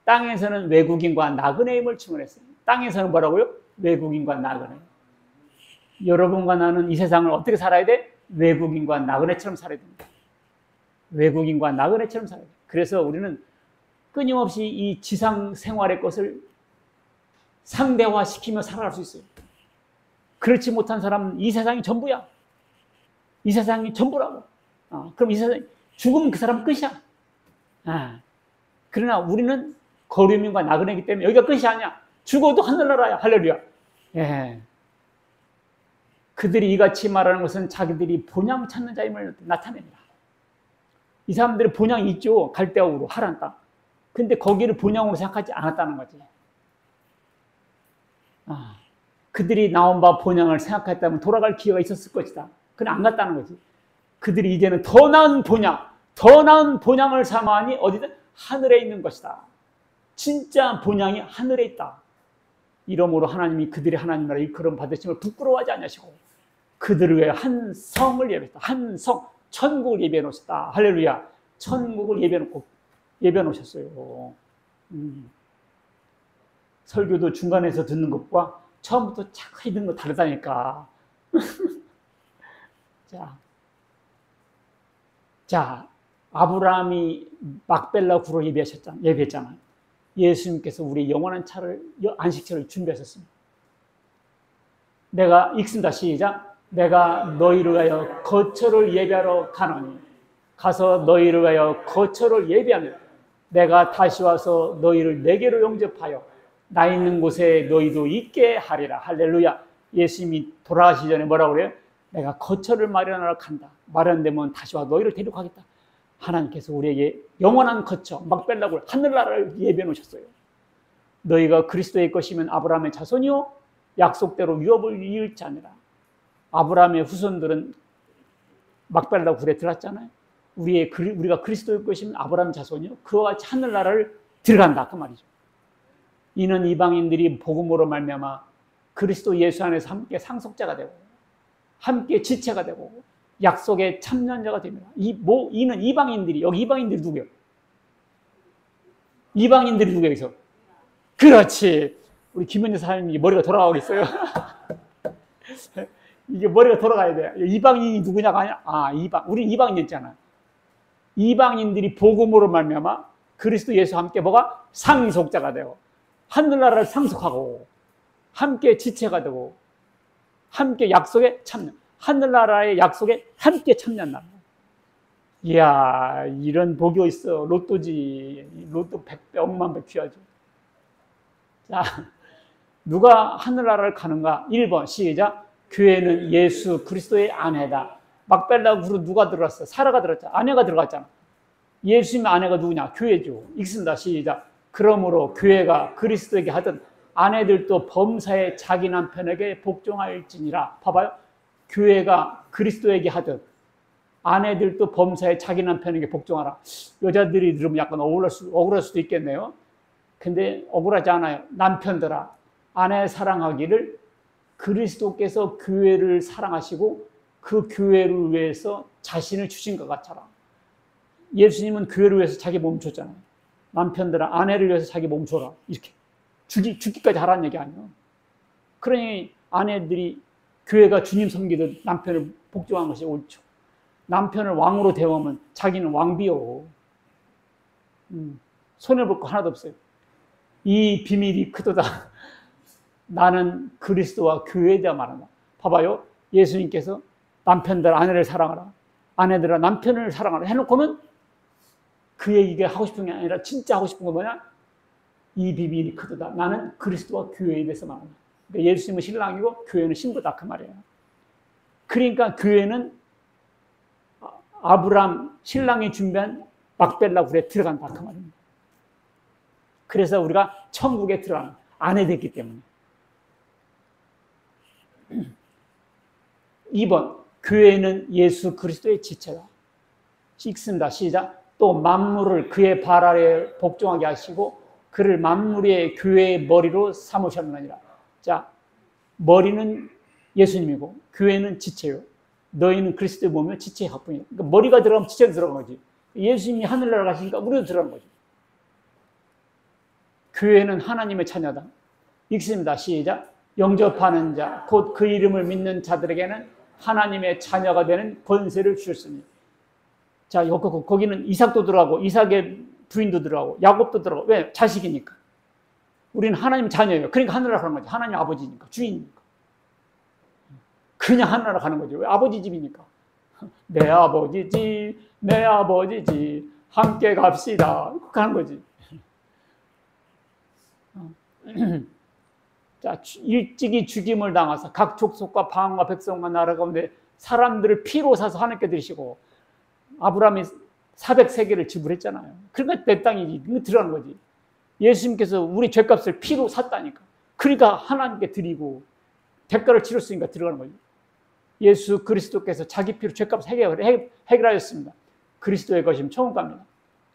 땅에서는 외국인과 나그네임을 칭언했어요. 땅에서는 뭐라고요? 외국인과 나그네. 여러분과 나는 이 세상을 어떻게 살아야 돼? 외국인과 나그네처럼 살아야 됩니다. 외국인과 나그네처럼 살아야 돼. 그래서 우리는 끊임없이 이 지상 생활의 것을 상대화시키며 살아갈 수 있어요. 그렇지 못한 사람은 이 세상이 전부야. 이 세상이 전부라고. 그럼 이 세상 죽으면 그 사람은 끝이야. 그러나 우리는 거류민과 나그네이기 때문에 여기가 끝이 아니야. 죽어도 하늘나라야. 할렐루야. 예. 그들이 이같이 말하는 것은 자기들이 본향 찾는 자임을 나타냅니다. 이 사람들이 본향이 있죠. 갈대아우로 하란 땅. 근데 거기를 본향으로 생각하지 않았다는 거지. 그들이 나온 바 본향을 생각했다면 돌아갈 기회가 있었을 것이다. 그건 안 갔다는 거지. 그들이 이제는 더 나은 본향을 삼아하니 어디든 하늘에 있는 것이다. 진짜 본향이 하늘에 있다. 이러므로 하나님이 그들이 하나님 나라 일컬음 받으심을 부끄러워하지 않으시고 그들을 위해 한 성을 예배했다. 한 성, 천국을 예배해 놓으셨다. 할렐루야. 천국을 예배해 놓으셨어요. 설교도 중간에서 듣는 것과 처음부터 착하게 듣는 거 다르다니까. 자, 아브라함이 막벨라 굴을 예배했잖아요. 예수님께서 우리 영원한 안식처를 준비하셨습니다. 내가 읽습니다. 시작. 내가 너희를 위하여 거처를 예배하러 가노니 가서 너희를 위하여 거처를 예배하며 내가 다시 와서 너희를 내게로 영접하여 나 있는 곳에 너희도 있게 하리라. 할렐루야. 예수님이 돌아가시기 전에 뭐라고 그래요? 내가 거처를 마련하러 간다. 마련되면 다시 와 너희를 데려가겠다. 하나님께서 우리에게 영원한 거처, 막벨라굴, 하늘나라를 예비해 놓으셨어요. 너희가 그리스도의 것이면 아브라함의 자손이요 약속대로 유업을 이을 자니라. 아브라함의 후손들은 막벨라 굴에 들어갔잖아요. 우리가 그리스도의 것이면 아브라함의 자손이요 그와 같이 하늘나라를 들어간다 그 말이죠. 이는 이방인들이 복음으로 말미암아 그리스도 예수 안에서 함께 상속자가 되고 함께 지체가 되고 약속의 참여자가 됩니다. 이는 이방인들이, 여기 이방인들이 누구예요? 이방인들이 누구예요? 여기서? 그렇지. 우리 김현재 사장님이 머리가 돌아가고 있어요. 이게 머리가 돌아가야 돼. 이방인이 누구냐가 아니야. 우린 이방인이었잖아. 이방인들이 복음으로 말미암아 그리스도 예수와 함께 뭐가? 상속자가 되고 하늘나라를 상속하고 함께 지체가 되고 함께 약속에 참여. 하늘나라의 약속에 함께 참여한다. 이야, 이런 복이 있어. 로또지. 로또 100배, 억만 배 귀하죠. 자, 누가 하늘나라를 가는가? 1번 시작. 교회는 예수 그리스도의 아내다. 막벨라 굴은 누가 들어갔어? 사라가 들어갔잖아. 아내가 들어갔잖아. 예수님의 아내가 누구냐? 교회죠. 읽습니다. 시작. 그러므로 교회가 그리스도에게 하든 아내들도 범사에 자기 남편에게 복종할지니라. 봐봐요. 교회가 그리스도에게 하든 아내들도 범사에 자기 남편에게 복종하라. 여자들이 들으면 약간 억울할 수도 있겠네요. 근데 억울하지 않아요. 남편들아, 아내 사랑하기를 그리스도께서 교회를 사랑하시고 그 교회를 위해서 자신을 주신 것 같아라. 예수님은 교회를 위해서 자기 몸 줬잖아요. 남편들아, 아내를 위해서 자기 몸 줘라. 이렇게 죽기까지 하라는 얘기 아니에요. 그러니 아내들이 교회가 주님 섬기듯 남편을 복종하는 것이 옳죠. 남편을 왕으로 대우하면 자기는 왕비요. 손해볼 거 하나도 없어요. 이 비밀이 크도다. 나는 그리스도와 교회에 대해 말한다. 봐봐요. 예수님께서 남편들 아내를 사랑하라. 아내들아 남편을 사랑하라. 해놓고는 그 얘기가 하고 싶은 게 아니라 진짜 하고 싶은 건 뭐냐? 이 비밀이 크도다. 나는 그리스도와 교회에 대해서 말한다. 그러니까 예수님은 신랑이고 교회는 신부다 그 말이에요. 그러니까 교회는 아브라함 신랑이 준비한 막벨라 굴에 들어간다 그 말입니다. 그래서 우리가 천국에 들어가는 아내 됐기 때문에. 2번 교회는 예수 그리스도의 지체다. 읽습니다. 시작. 또 만물을 그의 발 아래 복종하게 하시고 그를 만물의 교회의 머리로 삼으셨느니라. 자, 머리는 예수님이고 교회는 지체요. 너희는 그리스도의 몸이요 지체의 합분이다. 그러니까 머리가 들어가면 지체도 들어간 거지. 예수님이 하늘나라 가시니까 우리도 들어간 거지. 교회는 하나님의 자녀다. 읽습니다. 시작. 영접하는 자, 곧 그 이름을 믿는 자들에게는 하나님의 자녀가 되는 권세를 주셨으니. 자, 거기는 이삭도 들어가고 이삭의 부인도 들어가고 야곱도 들어가고. 왜? 자식이니까. 우리는 하나님 자녀예요. 그러니까 하늘나라 가는 거지. 하나님 아버지니까, 주인이니까. 그냥 하늘나라 가는 거죠. 왜? 아버지 집이니까. 내 아버지 집, 내 아버지 집, 함께 갑시다. 가는 거지. 자, 일찍이 죽임을 당하사 각 족속과 방언과 백성과 나라 가운데 사람들을 피로 사서 하나님께 드리시고 아브라함이 400세계를 지불했잖아요. 그러니까 내 땅이지. 들어가는 거지. 예수님께서 우리 죄값을 피로 샀다니까. 그러니까 하나님께 드리고 대가를 치렀으니까 들어가는 거지. 예수 그리스도께서 자기 피로 죄값을 해결하였습니다. 그리스도의 것이면 천국갑니다.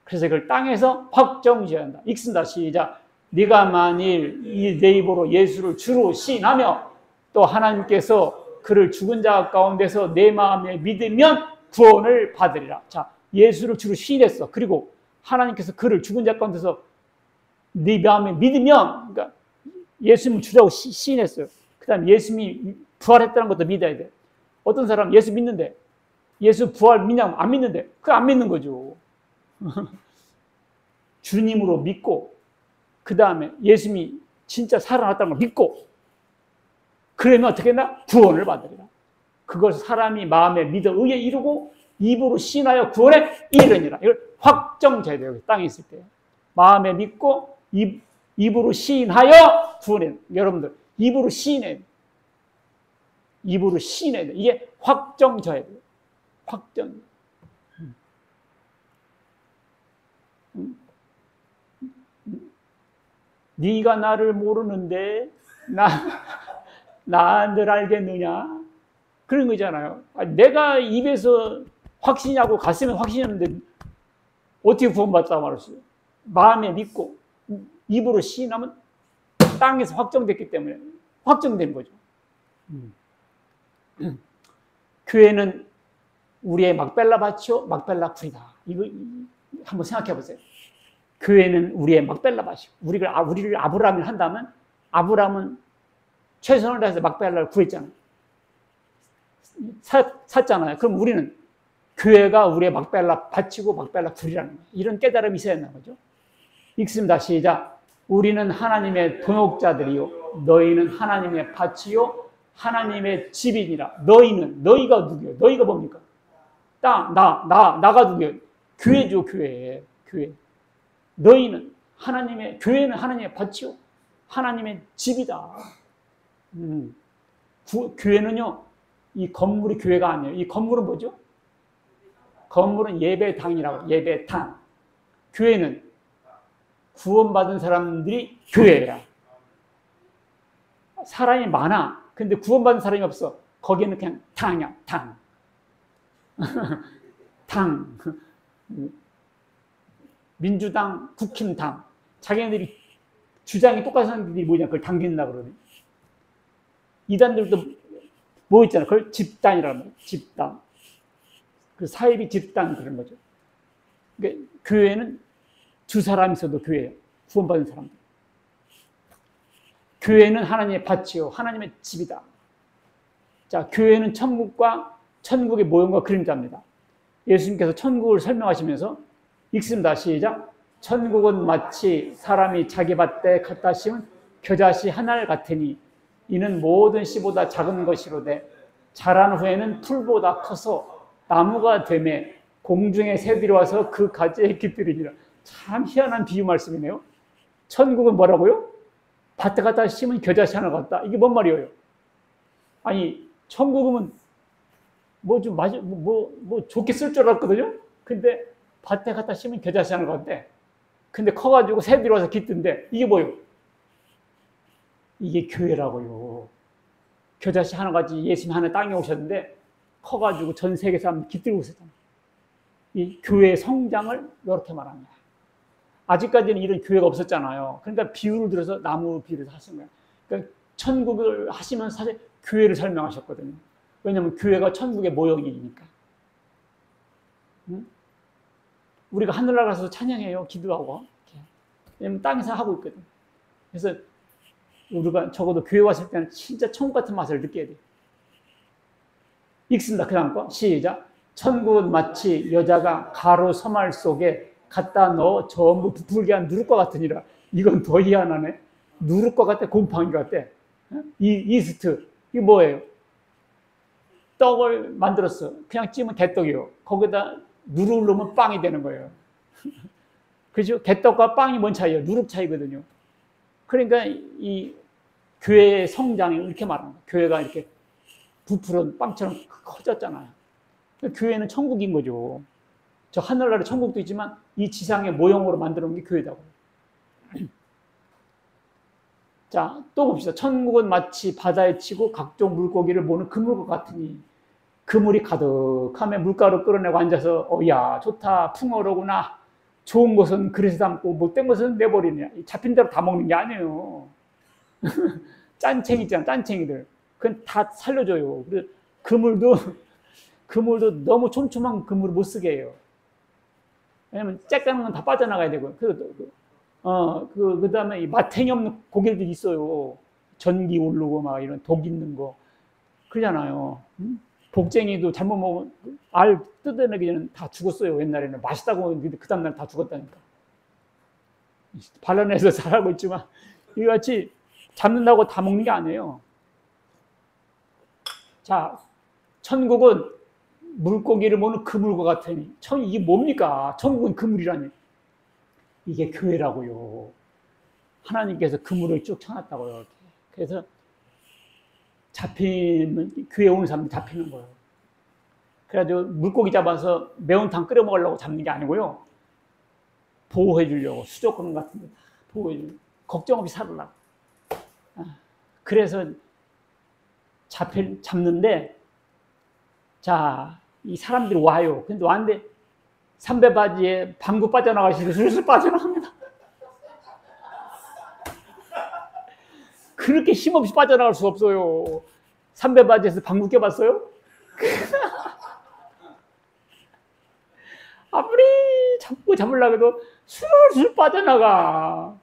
그래서 그걸 땅에서 확정지어야 한다. 읽습니다. 시작. 네가 만일 내 입으로 예수를 주로 시인하며 또 하나님께서 그를 죽은 자 가운데서 내 마음에 믿으면 구원을 받으리라. 자, 예수를 주로 시인했어. 그리고 하나님께서 그를 죽은 자 가운데서 네 마음에 믿으면, 그러니까 예수님을 주라고 시인했어요. 그 다음에 예수님이 부활했다는 것도 믿어야 돼. 어떤 사람 예수 믿는데 예수 부활 믿냐면 안 믿는데 그거 안 믿는 거죠. 주님으로 믿고 그 다음에 예수님이 진짜 살아났다는 걸 믿고 그러면 어떻게 했나? 구원을 받으리라. 그걸 사람이 마음에 믿어 의에 이루고 입으로 시인하여 구원에 이르니라. 이걸 확정져야 돼요. 땅에 있을 때. 마음에 믿고 입으로 시인하여 구원해. 여러분들 입으로 시인해. 입으로 시인해야 돼. 이게 확정져야 돼요. 확정. 네가 나를 모르는데 나를 알겠느냐? 그런 거잖아요. 내가 입에서 확신이하고 가슴에 확신이었는데 어떻게 구원받았다고 말했어요? 마음에 믿고 입으로 시인하면 땅에서 확정됐기 때문에 확정된 거죠. 교회는 우리의 막벨라 밭이요, 막벨라 굴이다. 이거 한번 생각해 보세요. 교회는 우리의 막벨라 밭이요. 우리를 아브라함을 한다면 아브라함은 최선을 다해서 막벨라를 구했잖아요. 샀잖아요. 그럼 우리는 교회가 우리의 막벨라 밭이고 막벨라 굴이라는 거예요. 이런 깨달음이 있어야 하는 거죠. 읽습니다. 시작. 우리는 하나님의 동역자들이요 너희는 하나님의 밭이요 하나님의 집이니라. 너희가 누구예요? 너희가 뭡니까? 나가 누구예요? 교회죠. 교회. 너희는 교회는 하나님의 밭이요 하나님의 집이다. 교회는요 이 건물이 교회가 아니에요. 이 건물은 뭐죠? 건물은 예배당이라고. 예배당. 교회는 구원받은 사람들이 교회야. 사람이 많아. 근데 구원받은 사람이 없어. 거기는 그냥 당이야. 당. 당. 민주당, 국힘당. 자기네들이 주장이 똑같은 사람들이 뭐냐 그걸 당긴다 그러네. 이단들도 뭐 있잖아. 그걸 집단이라는 거예요. 집단. 그 사이비 집단 그런 거죠. 그러니까 교회는 두 사람이 있어도 교회예요. 구원받은 사람들. 교회는 하나님의 밭이요 하나님의 집이다. 자, 교회는 천국의 모형과 그림자입니다. 예수님께서 천국을 설명하시면서 읽습니다. 시작. 천국은 마치 사람이 자기 밭에 갖다 심은 겨자씨 하나를 같으니 이는 모든 씨보다 작은 것이로되 자란 후에는 풀보다 커서 나무가 되매 공중의 새들이 와서 그 가지에 깃들이니라. 참 희한한 비유 말씀이네요. 천국은 뭐라고요? 밭에 갖다 심은 겨자씨 하나 같다. 이게 뭔 말이에요? 아니 천국은 뭐 좋게 쓸 줄 알았거든요. 근데 밭에 갖다 심은 겨자씨 하나 같대. 근데 커가지고 새들이 와서 깃든데 이게 뭐예요? 이게 교회라고요. 겨자씨 하나 가지 예수님 하나 땅에 오셨는데 커가지고 전 세계 사람 깃들고 있었잖아요. 이 교회의 성장을 이렇게 말합니다. 아직까지는 이런 교회가 없었잖아요. 그러니까 비유를 들어서 나무 비유를 하신 거예요. 그러니까 천국을 하시면 사실 교회를 설명하셨거든요. 왜냐하면 교회가 천국의 모형이니까. 우리가 하늘나라 가서 찬양해요. 기도하고. 왜냐면 땅에서 하고 있거든. 그래서 우리가 적어도 교회 왔을 때는 진짜 천국 같은 맛을 느껴야 돼요. 읽습니다. 그 다음 거. 시작. 천국은 마치 여자가 가루 서말 속에 갖다 넣어 전부 부풀게 한 누룩과 같으니라. 이건 더 희한하네. 누룩과 같대. 곰팡이 같대. 이스트. 이게 뭐예요? 떡을 만들었어. 그냥 찌면 개떡이요. 거기다 누룩을 넣으면 빵이 되는 거예요. 그죠? 개떡과 빵이 뭔 차이예요? 누룩 차이거든요. 그러니까 이 교회의 성장이 이렇게 말하는 거예요. 교회가 이렇게 부풀은 빵처럼 커졌잖아요. 교회는 천국인 거죠. 저 하늘나라의 천국도 있지만 이 지상의 모형으로 만들어 놓은 게 교회다고. 자, 또 봅시다. 천국은 마치 바다에 치고 각종 물고기를 모는 그물과 같으니 그물이 가득하며 물가로 끌어내고 앉아서 야 좋다 풍어로구나. 좋은 것은 그릇에 담고 못된 것은 내버리냐. 잡힌 대로 다 먹는 게 아니에요. 짠챙이 있잖아. 짠챙이들. 그건 다 살려줘요. 그래서 그물도 너무 촘촘한 그물을 못 쓰게 해요. 왜냐면 째까는 건 다 빠져나가야 되고요. 그 다음에 이 마탱이 없는 고기들이 있어요. 전기 오르고 막 이런 독 있는 거. 그러잖아요. 복쟁이도 잘못 먹으면 알 뜯어내기 전에 다 죽었어요. 옛날에는 맛있다고 했는데 그 다음날 다 죽었다니까. 발라내서 잘하고 있지만 이같이 잡는다고 다 먹는 게 아니에요. 자, 천국은 물고기를 모는 그물과 같으니 이게 뭡니까? 천국은 그물이라니. 이게 교회라고요. 하나님께서 그물을 쭉 쳐놨다고요. 이렇게. 그래서 잡히면, 교회 오는 사람들 잡히는 거예요. 그래가지고 물고기 잡아서 매운탕 끓여 먹으려고 잡는 게 아니고요. 보호해 주려고, 수족관 같은 거 보호해 주려고. 걱정 없이 살으려고. 그래서 잡는데, 자, 이 사람들이 와요. 근데 왔는데, 삼배바지에 방구 빠져나가시고 술술 빠져나갑니다. 그렇게 힘없이 빠져나갈 수 없어요. 삼배바지에서 방구 껴봤어요? 아무리 잡으려고 해도 술술 빠져나가.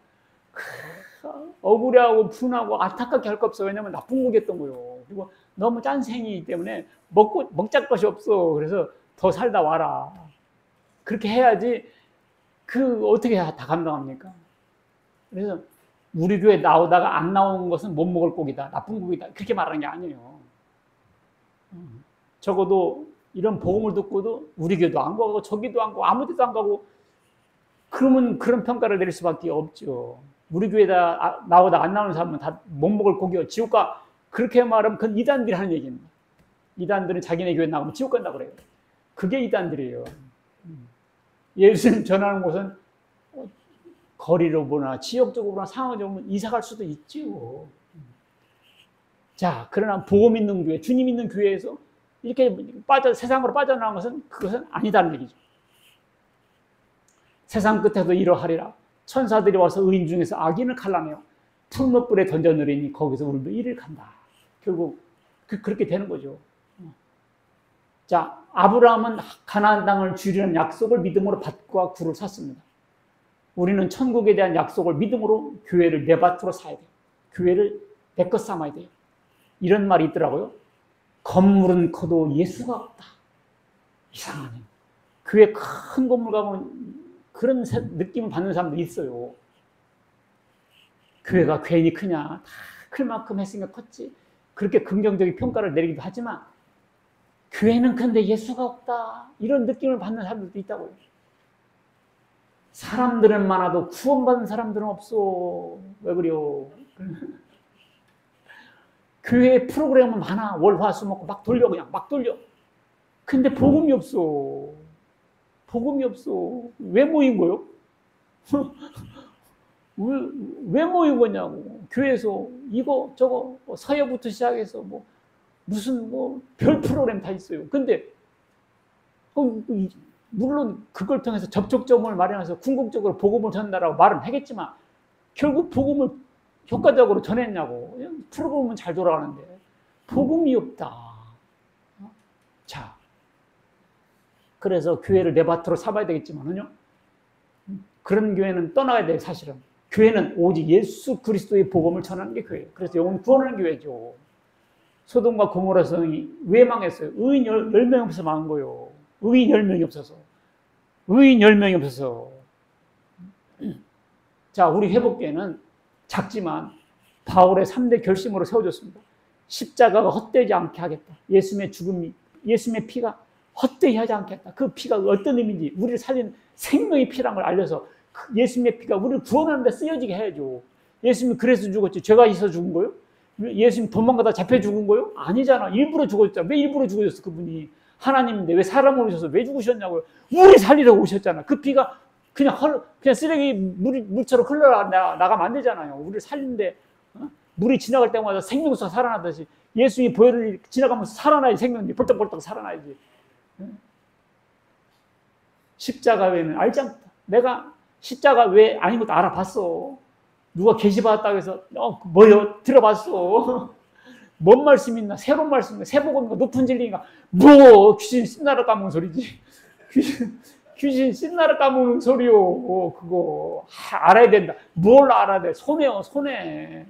억울해하고 분하고 안타깝게 할 거 없어. 왜냐면 나쁜 거겠던 거요. 그리고 너무 짠생이기 때문에 먹잘 것이 없어. 그래서 더 살다 와라. 그렇게 해야지 어떻게 다 감당합니까? 그래서 우리 교회 나오다가 안 나온 것은 못 먹을 고기다. 나쁜 고기다. 그렇게 말하는 게 아니에요. 적어도 이런 복음을 듣고도 우리 교회도 안 가고 저기도 안 가고 아무 데도 안 가고 그러면 그런 평가를 내릴 수밖에 없죠. 우리 교회다 나오다 안 나오는 사람은 다 못 먹을 고기요. 지옥 가. 그렇게 말하면 그건 이단들이 하는 얘기입니다. 이단들은 자기네 교회 나오면 지옥 간다고 그래요. 그게 이단들이에요. 예수님 전하는 곳은 거리로 보나 지역적으로 보나 상황적으로 보면 이사 갈 수도 있죠. 자, 그러나 복음 있는 교회, 주님 있는 교회에서 이렇게 세상으로 빠져나간 것은 그것은 아니다는 얘기죠. 세상 끝에도 이러하리라. 천사들이 와서 의인 중에서 악인을 갈라내어 풀무불에 던져놓으니 거기서 우리도 이를 간다. 결국 그렇게 되는 거죠. 자, 아브라함은 가나안 땅을 주리라는 약속을 믿음으로 밭과 굴을 샀습니다. 우리는 천국에 대한 약속을 믿음으로 교회를 내 밭으로 사야 돼요. 교회를 내 것 삼아야 돼요. 이런 말이 있더라고요. 건물은 커도 예수가 없다. 이상하네요. 교회 큰 건물 가면 그런 느낌을 받는 사람도 있어요. 교회가 괜히 크냐. 다 클 만큼 했으니까 컸지. 그렇게 긍정적인 평가를 내리기도 하지만 교회는 큰데 예수가 없다. 이런 느낌을 받는 사람들도 있다고요. 사람들은 많아도 구원받은 사람들은 없어. 왜 그래요? 교회 프로그램은 많아. 월, 화, 수 먹고 막 돌려. 그냥 막 돌려. 근데 복음이 없어. 복음이 없어. 왜 모인 거요? 왜 모인 거냐고. 교회에서 이거 저거 서예부터 시작해서 무슨 별 프로그램 다 있어요. 근데 물론 그걸 통해서 접촉점을 마련해서 궁극적으로 복음을 전달하고 말은 하겠지만 결국 복음을 효과적으로 전했냐고. 프로그램은 잘 돌아가는데 복음이 없다. 자, 그래서 교회를 내 밭으로 삼아야 되겠지만은요. 그런 교회는 떠나야 돼요. 사실은 교회는 오직 예수 그리스도의 복음을 전하는 게 교회예요. 그래서 영혼 구원하는 교회죠. 소돔과 고모라 성이 왜 망했어요? 의인 10명이 없어서 망한 거예요. 의인 10명이 없어서. 의인 10명이 없어서. 자, 우리 회복교회는 작지만 바울의 3대 결심으로 세워졌습니다. 십자가가 헛되지 않게 하겠다. 예수님의 죽음이, 예수님의 피가 헛되이 하지 않겠다. 그 피가 어떤 의미인지 우리를 살린 생명의 피라는 걸 알려서 예수님의 피가 우리를 구원하는 데 쓰여지게 해야죠. 예수님이 그래서 죽었지. 죄가 있어서 죽은 거예요? 예수님 도망가다 잡혀 죽은 거예요? 아니잖아. 일부러 죽었잖아. 왜 일부러 죽으셨어? 그분이 하나님인데 왜 사람으로 오셔서 왜 죽으셨냐고요? 우리 살리러 오셨잖아. 그 피가 그냥 쓰레기 물처럼 흘러나가면 안 되잖아요. 우리를 살리는데 물이 지나갈 때마다 생명수가 살아나듯이 예수님이 보혈을 지나가면서 살아나야지. 생명이 벌떡벌떡 살아나야지. 십자가 외에는 알지 않다. 내가 십자가 외에 아닌 것도 알아봤어. 누가 계시받았다고 해서 뭐요? 들어봤어. 뭔 말씀이 있나? 새로운 말씀인가? 새복음인가? 높은 진리인가? 귀신 신나라 까먹는 소리지. 귀신 신나라 까먹는 소리요. 그거 알아야 된다. 뭘 알아야 돼? 손해요. 손해.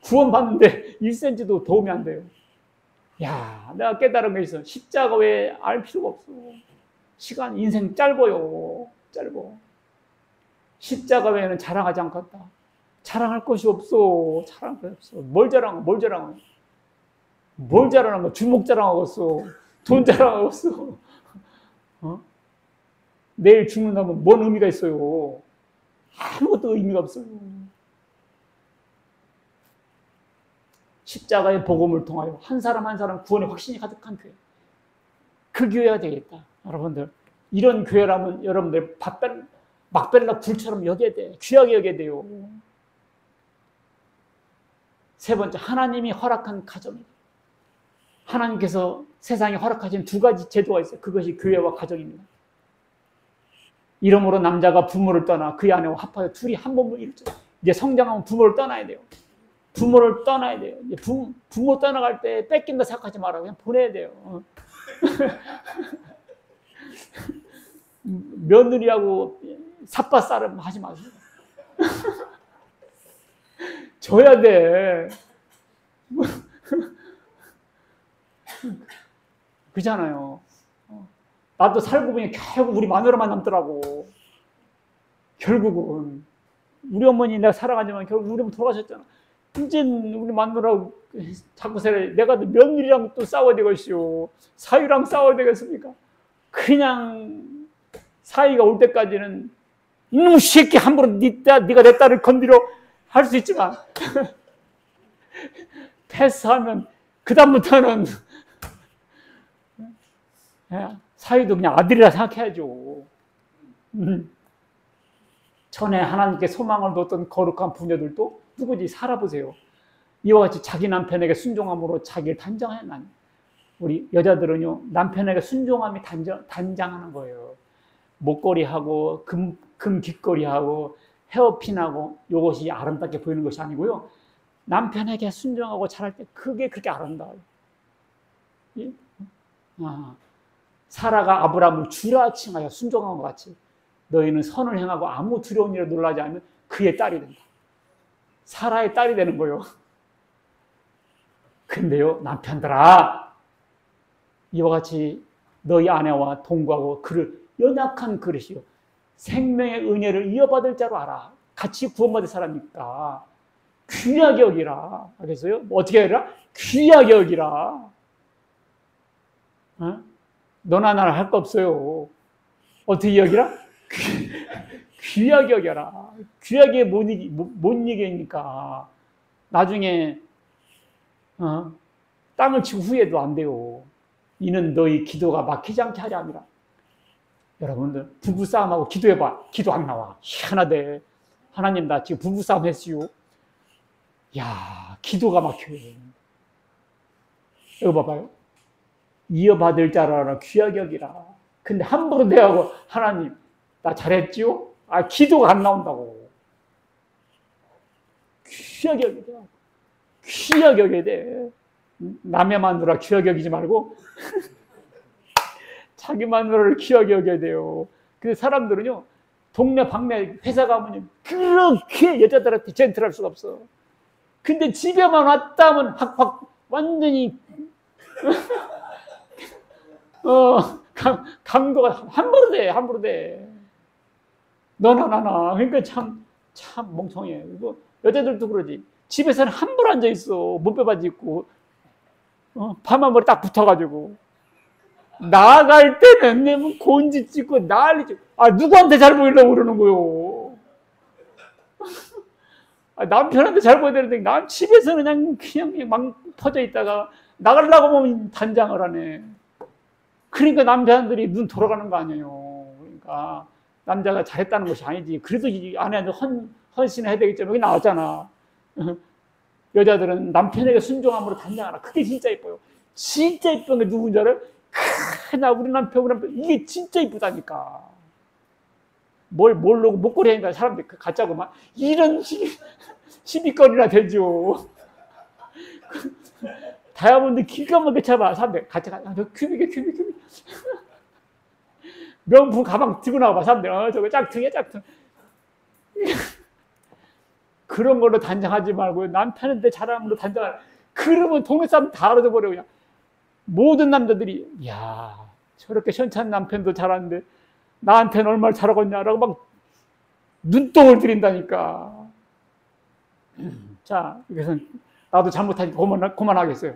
구원받는데 1cm도 도움이 안 돼요. 야, 내가 깨달은 게 있어. 십자가 외에 알 필요가 없어. 시간, 인생 짧아요. 짧아. 십자가 외에는 자랑하지 않겠다. 자랑할 것이 없어. 자랑할 것이 없어. 뭘 자랑해? 뭘 자랑해? 뭘 자랑하는 거? 주목 자랑하겠어. 돈 자랑하겠어. 내일 죽는다면 뭔 의미가 있어요? 아무것도 의미가 없어요. 십자가의 복음을 통하여 한 사람 한 사람 구원의 확신이 가득한 교회. 그 교회가 되겠다. 여러분들 이런 교회라면 여러분들 막벨라 불처럼 여겨야 돼. 귀하게 여겨야 돼요. 세 번째, 하나님이 허락한 가정입니다. 하나님께서 세상에 허락하신 두 가지 제도가 있어요. 그것이 교회와 가정입니다. 이러므로 남자가 부모를 떠나 그의 아내와 합하여 둘이 한 몸을 이루죠. 이제 성장하면 부모를 떠나야 돼요. 부모를 떠나야 돼요. 이제 부모 떠나갈 때 뺏긴다 생각하지 말고 그냥 보내야 돼요. 며느리하고 삿바싸름 하지 마세요. 줘야 돼. 그잖아요. 나도 살고 보니 결국 우리 마누라만 남더라고. 결국은 우리 어머니 내가 사랑하지만 결국 우리 어머니 돌아가셨잖아. 이제 우리 마누라 자꾸 살아. 내가 며느리랑 또 싸워야 되겠시오. 사위랑 싸워야 되겠습니까? 그냥 사위가 올 때까지는 이놈 새끼 함부로 네가 내 딸을 건드려 할 수 있지만 패스하면 그 다음부터는 사위도 그냥 아들이라 생각해야죠. 전에 하나님께 소망을 뒀던 거룩한 부녀들도 누구지? 살아보세요. 이와 같이 자기 남편에게 순종함으로 자기를 단장하는 우리 여자들은요, 남편에게 순종함이 단장하는 거예요. 목걸이하고 금 깃걸이하고 헤어핀하고 이것이 아름답게 보이는 것이 아니고요. 남편에게 순종하고 잘할 때 그게 그렇게 아름다워요. 사라가 아브라함을 주라 칭하여 순종한 것 같이 너희는 선을 행하고 아무 두려운 일에 놀라지 않으면 그의 딸이 된다. 사라의 딸이 되는 거예요. 근데요, 남편들아, 이와 같이 너희 아내와 동거하고 그를 연약한 그릇이요 생명의 은혜를 이어받을 자로 알아. 같이 구원받을 사람이니까 귀하게 여기라. 알겠어요? 어떻게 해라? 귀하게 여기라. 너나 나나 할 거 없어요. 어떻게 여기라? 귀하게 여겨라. 귀하게 못 이기니까 나중에 땅을 치고 후회도 안 돼요. 이는 너희 기도가 막히지 않게 하려 함이라. 여러분들 부부싸움하고 기도해봐. 기도 안 나와. 희한하대. 하나님 나 지금 부부싸움 했어요. 야, 기도가 막혀요. 이거 봐봐요. 이어받을 자라 귀하게 여기라. 근데 함부로 대하고 하나님 나 잘했지요? 기도가 안 나온다고. 귀하게 여기자. 귀하게 여겨야 돼. 남의 마누라 귀하게 여기지 말고 자기 마누라를 귀하게 여겨야 돼요. 근데 사람들은요, 동네 방네 회사 가면 그렇게 여자들한테 젠틀할 수가 없어. 근데 집에만 왔다 하면 확 완전히 강도가 함부로 돼. 너나 나나. 그러니까 참 멍청해. 이거 여자들도 그러지. 집에서는 함부로 앉아 있어. 몸빼바지 입고 파마 머리 딱 붙어가지고. 나갈 때는 내면 곤지 찍고 난리지. 누구한테 잘 보이려고 그러는 거요? 남편한테 잘 보여야 되는데 난 집에서는 그냥 막 퍼져 있다가 나가려고 보면 단장을 하네. 그러니까 남자들이 눈 돌아가는 거 아니에요. 그러니까 남자가 잘했다는 것이 아니지. 그래도 이 아내한테 헌신을 해야 되겠죠. 여기 나왔잖아. 여자들은 남편에게 순종함으로 단장하라. 그게 진짜 예뻐요. 진짜 예쁜 게 누군지 알아요? 나 우리 남편 이게 진짜 이쁘다니까. 모르고 목걸이 하니까 사람들이 가짜고만 이런 시비거리나 되죠. 다이아몬드 기가 막히게 잡아. 사람들 같이 큐빅이야. 명품 가방 들고 나와봐. 사람들 저거 짝퉁이야. 그런 걸로 단장하지 말고 남편한테 잘함으로 단장하라. 그러면 동네 사람 다 알아줘버려. 그냥 모든 남자들이 야 저렇게 현찬 남편도 잘하는데 나한테는 얼마나 잘하겠냐라고 막 눈독을 들인다니까. 자, 그래서 나도 잘못하니까 그만하겠어요.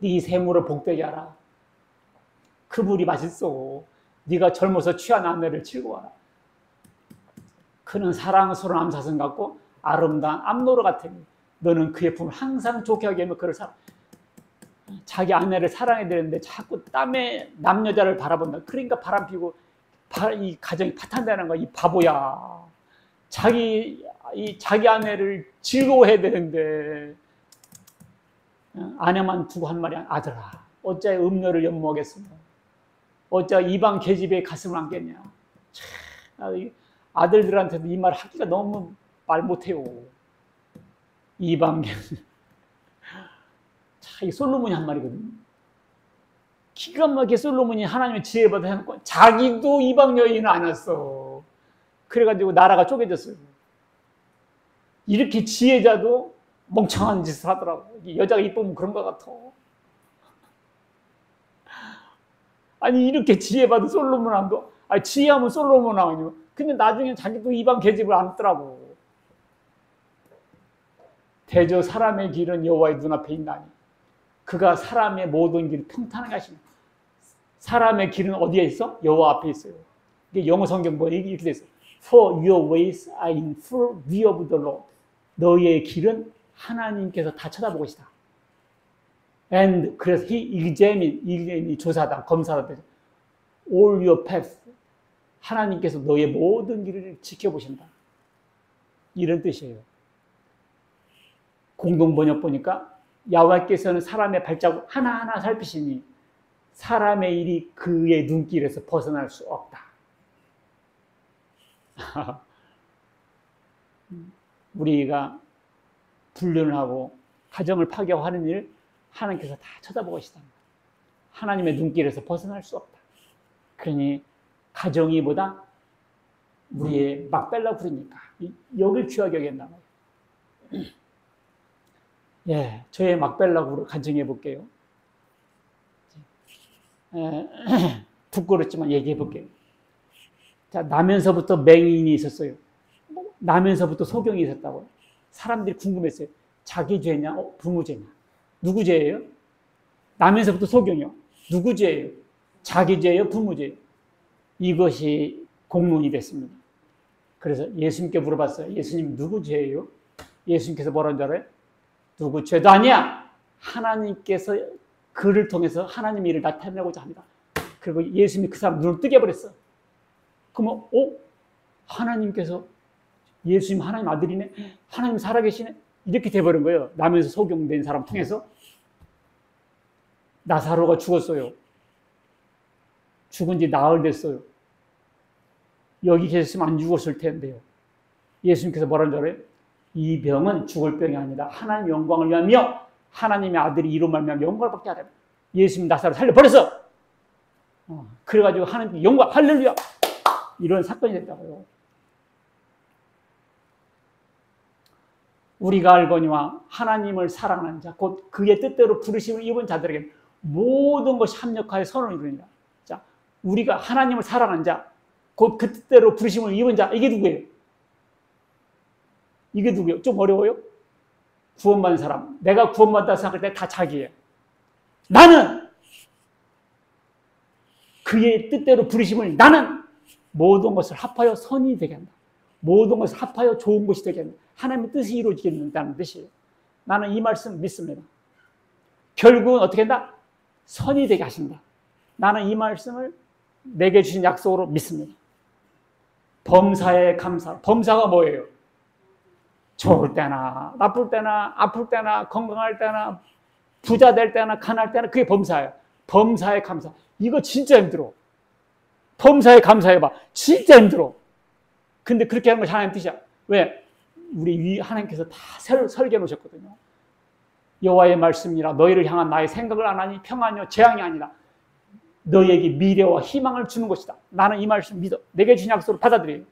네 세물을 복되게 하라. 그 물이 맛있어. 네가 젊어서 취한 아내를 치고 와라. 그는 사랑스러운 암사슴 같고 아름다운 암노루 같으니 너는 그의 품을 항상 좋게 하게 하며 그를 자기 아내를 사랑해야 되는데 자꾸 땀에 남여자를 바라본다. 그러니까 바람 피고 이 가정이 파탄되는 거야. 이 바보야. 자기 아내를 즐거워해야 되는데 아내만 두고 한 말이 아들아 어째 음녀를 연모하겠으며 어째 이방 계집에 가슴을 안겠냐. 아들들한테도 이 말 하기가 너무 말 못해요. 이방 계집. 이 솔로몬이 한 말이거든요. 기가 막히게 솔로몬이 하나님의 지혜받아 해놓고 자기도 이방 여인을 안 왔어. 그래가지고 나라가 쪼개졌어요. 이렇게 지혜자도 멍청한 짓을 하더라고. 여자가 이쁘면 그런 것 같아. 아니 이렇게 지혜받은 솔로몬하고 지혜하면 솔로몬하고 근데 나중에 자기도 이방 계집을 안더라고. 대저 사람의 길은 여호와의 눈앞에 있나니 그가 사람의 모든 길을 평탄하게 하십니다. 사람의 길은 어디에 있어? 여호와 앞에 있어요. 이게 영어 성경 보면 이렇게 돼 있어요. For your ways are in full view of the Lord. 너의 길은 하나님께서 다 쳐다보고 계시다. And 그래서 he examine 조사다, 검사다. All your paths. 하나님께서 너의 모든 길을 지켜보신다. 이런 뜻이에요. 공동 번역 보니까 여호와께서는 사람의 발자국 하나하나 살피시니 사람의 일이 그의 눈길에서 벗어날 수 없다. 우리가 불륜을 하고 가정을 파괴하는 일 하나님께서 다 쳐다보고 계시다. 하나님의 눈길에서 벗어날 수 없다. 그러니 가정이 보다 우리의 막벨라 부르니까 여길 귀하게 여긴다. 예, 저의 막벨라구를 간증해 볼게요. 부끄럽지만 얘기해 볼게요. 자, 나면서부터 맹인이 있었어요. 나면서부터 소경이 있었다고요. 사람들이 궁금했어요. 자기 죄냐, 부모 죄냐. 누구 죄예요? 나면서부터 소경이요. 누구 죄예요? 자기 죄예요, 부모 죄예요? 이것이 공론이 됐습니다. 그래서 예수님께 물어봤어요. 예수님 누구 죄예요? 예수님께서 뭐라는 줄 알아요? 누구 죄도 아니야. 하나님께서 그를 통해서 하나님의 일을 나타내고자 합니다. 그리고 예수님이 그 사람 눈을 뜨게 해버렸어. 그러면 하나님께서 예수님 하나님 아들이네. 하나님 살아계시네. 이렇게 돼버린 거예요. 나면서 소경된 사람 통해서. 나사로가 죽었어요. 죽은 지 나흘 됐어요. 여기 계셨으면 안 죽었을 텐데요. 예수님께서 뭐라는 줄 알아요? 이 병은 죽을 병이 아니다. 하나님 영광을 위하며 하나님의 아들이 이로 말미암아 영광을 받게 하라. 예수님 나사로 살려버렸어. 그래가지고 하나님 영광 할렐루야 이런 사건이 됐다고요. 우리가 알거니와 하나님을 사랑하는 자 곧 그의 뜻대로 부르심을 입은 자들에게 모든 것이 합력하여 선을 이루니라. 자, 우리가 하나님을 사랑하는 자 곧 그 뜻대로 부르심을 입은 자 이게 누구예요? 이게 누구예요? 좀 어려워요? 구원받은 사람. 내가 구원받았다 생각할 때 다 자기예요. 나는 그의 뜻대로 부르심을 나는 모든 것을 합하여 선이 되게 한다. 모든 것을 합하여 좋은 것이 되게 한다. 하나님의 뜻이 이루어지게 된다는 뜻이에요. 나는 이 말씀 믿습니다. 결국은 어떻게 한다? 선이 되게 하신다. 나는 이 말씀을 내게 주신 약속으로 믿습니다. 범사에 감사. 범사가 뭐예요? 좋을 때나 나쁠 때나 아플 때나 건강할 때나 부자 될 때나 가난할 때나 그게 범사예요. 범사에 감사. 이거 진짜 힘들어. 범사에 감사해봐. 진짜 힘들어. 근데 그렇게 하는 것이 하나님 뜻이야. 왜? 우리 하나님께서 다 설계해 놓으셨거든요. 여호와의 말씀이라 너희를 향한 나의 생각을 안 하니 평안이요 재앙이 아니라 너희에게 미래와 희망을 주는 것이다. 나는 이 말씀 믿어. 내게 주신 약속을 받아들여요.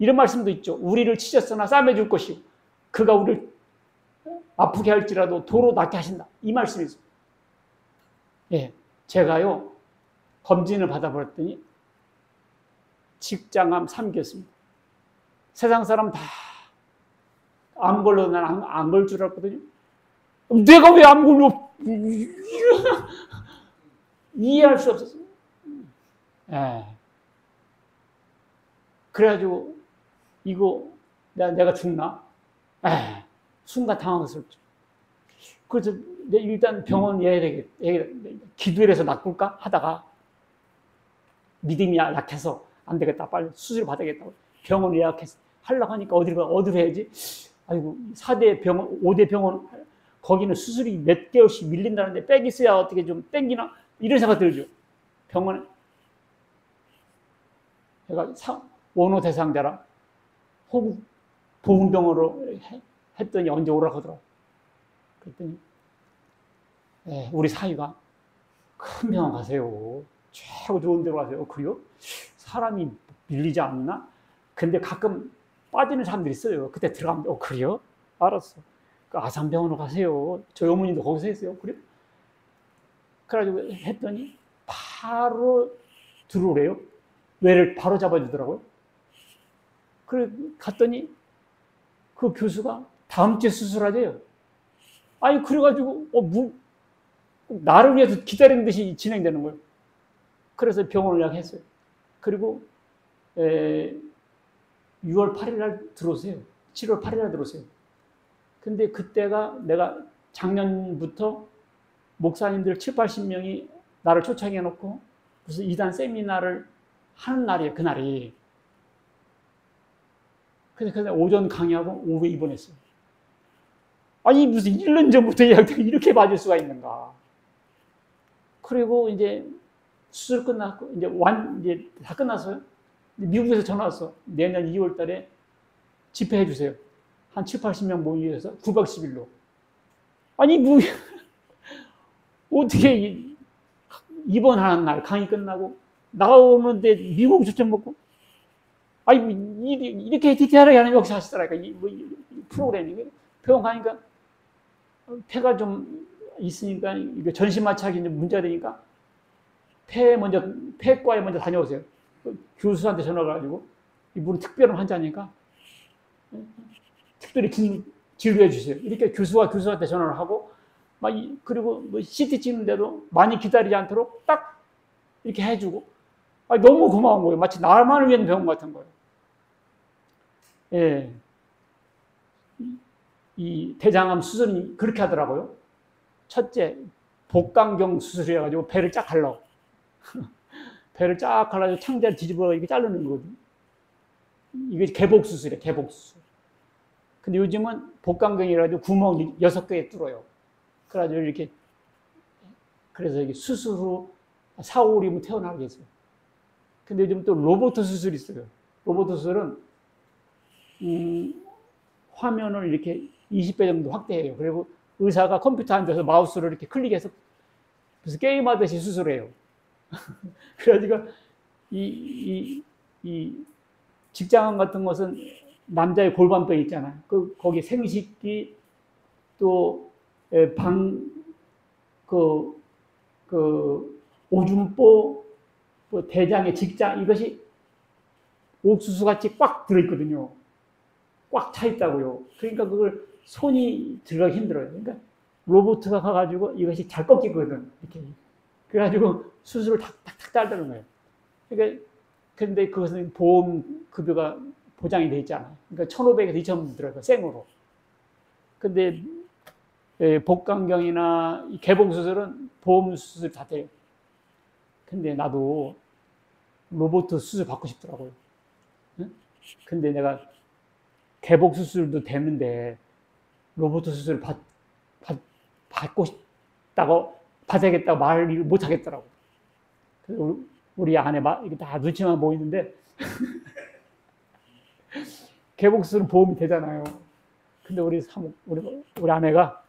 이런 말씀도 있죠. 우리를 치셨으나 싸매줄 것이고 그가 우리를 아프게 할지라도 도로 낫게 하신다. 이 말씀이 있어요. 예, 제가요 검진을 받아버렸더니 직장암 3기였습니다. 세상 사람 다 암 걸로 난 안 걸 줄 알았거든요. 내가 왜 암 걸로 이해할 수 없었어요. 예. 그래가지고 이거 내가 죽나? 순간 당황스럽죠. 그래서 일단 병원 기도를 해서 낚을까 하다가 믿음이 약해서 안 되겠다. 빨리 수술 받아야겠다고 병원 예약해서 하려고 하니까 어디로 해야지? 아이고, 4대 병원, 5대 병원, 거기는 수술이 몇 개월씩 밀린다는데 빽 있어야 어떻게 좀 땡기나? 이런 생각 들죠. 병원에. 제가 원호 대상자라 호국 보훈병원으로 했더니 언제 오라고 하더라고. 그랬더니 우리 사위가 큰 병원 가세요. 최고 좋은 데로 가세요. 그래요? 사람이 밀리지 않나? 근데 가끔 빠지는 사람들이 있어요. 그때 들어가면 그래요? 알았어. 그 아산병원으로 가세요. 저희 어머님도 거기서 했어요. 그래요? 그래가지고 했더니 바로 들어오래요. 뇌를 바로 잡아주더라고요. 그래 갔더니 그 교수가 다음 주에 수술하재요. 아니 그래가지고 나를 위해서 기다리는 듯이 진행되는 거예요. 그래서 병원을 예약했어요. 그리고 6월 8일 날 들어오세요. 7월 8일 날 들어오세요. 근데 그때가 내가 작년부터 목사님들 7, 80명이 나를 초청해 놓고 무슨 이단 세미나를 하는 날이에요. 그날이. 그래서 오전 강의하고 오후에 입원했어요. 아니 무슨 1년 전부터 예약되고 이렇게 맞을 수가 있는가. 그리고 이제 수술 끝났고 이제 다 끝났어요. 미국에서 전화 왔어. 내년 2월 달에 집회해 주세요. 한 7, 80명 모여서 9박 10일로. 아니 어떻게 입원하는 날 강의 끝나고 나오는데 미국 초청 먹고 아니 이렇게 디테일하게 하는 역시 하시더라니까. 이 프로그램이 병원 가니까 폐가 좀 있으니까 이거 전신마취하기 문제가 되니까 폐과에 먼저 다녀오세요. 교수한테 전화가 가지고 이분은 특별한 환자니까 특별히 진료해 주세요. 이렇게 교수한테 전화를 하고 그리고 CT 찍는데도 많이 기다리지 않도록 딱 이렇게 해주고 너무 고마운 거예요. 마치 나만을 위한 병원 같은 거예요. 예. 이 대장암 수술이 그렇게 하더라고요. 첫째, 복강경 수술이어가지고 배를 쫙 갈라. 배를 쫙 갈라서 창자를 뒤집어 이렇게 자르는 거거든요. 이게 개복수술이에요, 개복수술. 근데 요즘은 복강경이라도 구멍 6개 뚫어요. 그래가지고 이렇게, 그래서 이게 수술 후 4, 5일이면 태어나겠어요. 근데 요즘 또 로봇 수술이 있어요. 로봇 수술은, 화면을 이렇게 20배 정도 확대해요. 그리고 의사가 컴퓨터 앉아서 마우스를 이렇게 클릭해서 무슨 게임하듯이 수술해요. 그래가지고 이 직장암 같은 것은 남자의 골반뼈 있잖아요. 거기 생식기 또 오줌보 대장의 직장 이것이 옥수수 같이 꽉 들어있거든요. 꽉 차 있다고요. 그러니까 그걸 손이 들어가기 힘들어요. 그러니까 로봇가 가가지고 이것이 잘 꺾이거든. 이렇게. 그래가지고 수술을 탁탁탁 따르는 거예요. 그러니까 근데 그것은 보험 급여가 보장이 돼 있잖아요. 그러니까 1,500에서 2,000원 들어요. 생으로. 근데 복강경이나 개봉 수술은 보험 수술 다 돼요. 근데 나도 로봇 수술 받고 싶더라고요. 응? 근데 내가 개복 수술도 되는데 로봇 수술 받고 싶다고 받아야겠다고 말을 못 하겠더라고. 우리 아내 이게 다 눈치만 보이는데 개복 수술은 보험이 되잖아요. 근데 우리 아내가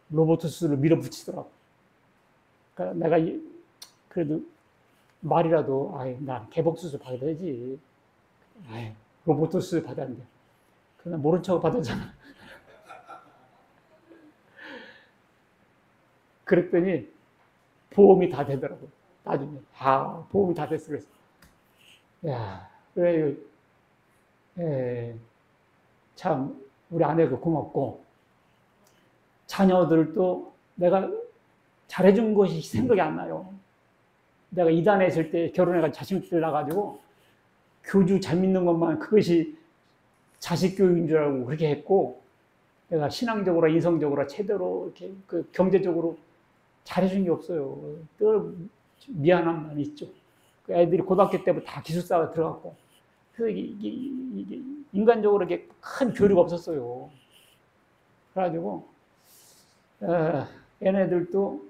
로봇 수술을 밀어붙이더라고. 그러니까 내가 그래도 말이라도 난 개복 수술 받아야지. 로봇 수술 받았는데. 그러나 모른 척 받았잖아. 그랬더니 보험이 다 되더라고요. 나중에. 보험이 다 됐어. 그래서. 야, 그래, 참, 우리 아내도 고맙고, 자녀들도 내가 잘해준 것이 생각이 안 나요. 내가 이단에 있을 때 결혼해가지고 자식들 낳아가지고, 교주 잘 믿는 것만 그것이 자식 교육인 줄 알고 그렇게 했고, 내가 신앙적으로, 인성적으로 제대로 이렇게 그 경제적으로 잘해준 게 없어요. 늘 미안한 마음이 있죠. 그 애들이 고등학교 때부터 다 기숙사가 들어갔고, 그래서 이게 인간적으로 이렇게 큰 교류가 없었어요. 그래가지고 얘네들도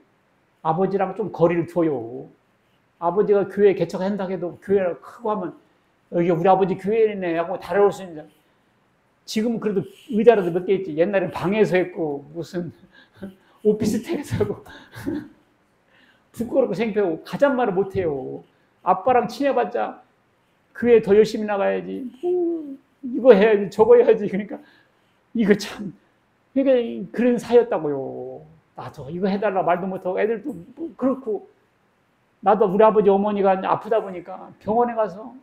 아버지랑 좀 거리를 둬요. 아버지가 교회 개척한다 해도 교회를 크고 하면 여기 우리 아버지 교회네 하고 다뤄올 수 있는. 지금은 그래도 의자라도 몇 개 있지. 옛날엔 방에서 했고 무슨 오피스텔에서 하고 부끄럽고 창피하고 가잔말을 못해요. 아빠랑 친해봤자 교회 더 열심히 나가야지. 이거 해야지 저거 해야지. 그러니까 이거 참 그러니까 그런 사이였다고요. 나도 이거 해달라 말도 못하고 애들도 뭐 그렇고, 나도 우리 아버지 어머니가 아프다 보니까 병원에 가서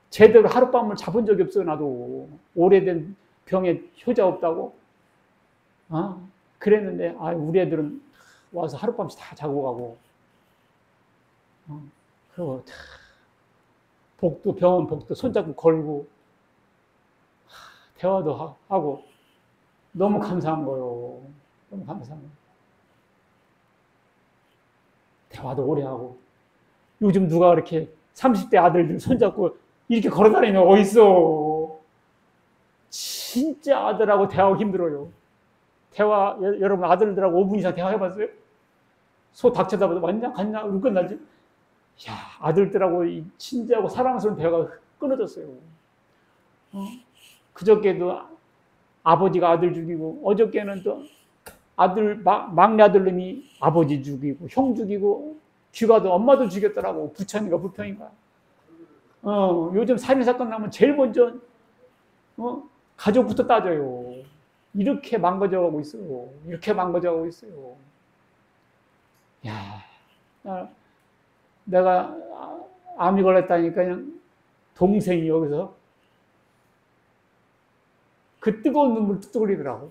제대로 하룻밤을 자본 적이 없어요. 나도 오래된 병에 효자 없다고 그랬는데 우리 애들은 와서 하룻밤씩 다 자고 가고, 그리고 복도 병원 복도 손잡고 걸고 대화도 하고 너무 감사한 거요. 너무 감사한 거예요. 대화도 오래 하고. 요즘 누가 이렇게 30대 아들들 손잡고 이렇게 걸어다니면 어딨어. 진짜 아들하고 대화하기 힘들어요. 여러분 아들들하고 5분 이상 대화해봤어요? 소 닥 쳐다봐도 왔냐 갔냐 이렇게 끝나지? 야, 아들들하고 친지하고 사랑스러운 대화가 끊어졌어요. 그저께도 아버지가 아들 죽이고, 어저께는 또 막내 아들놈이 아버지 죽이고 형 죽이고, 귀가도 엄마도 죽였더라고. 부천인가 부평인가. 요즘 살인사건 나면 제일 먼저 가족부터 따져요. 이렇게 망가져가고 있어요. 이렇게 망가져가고 있어요. 야, 내가 암이 걸렸다니까 그냥 동생이 여기서 그 뜨거운 눈물 뚝뚝 흘리더라고.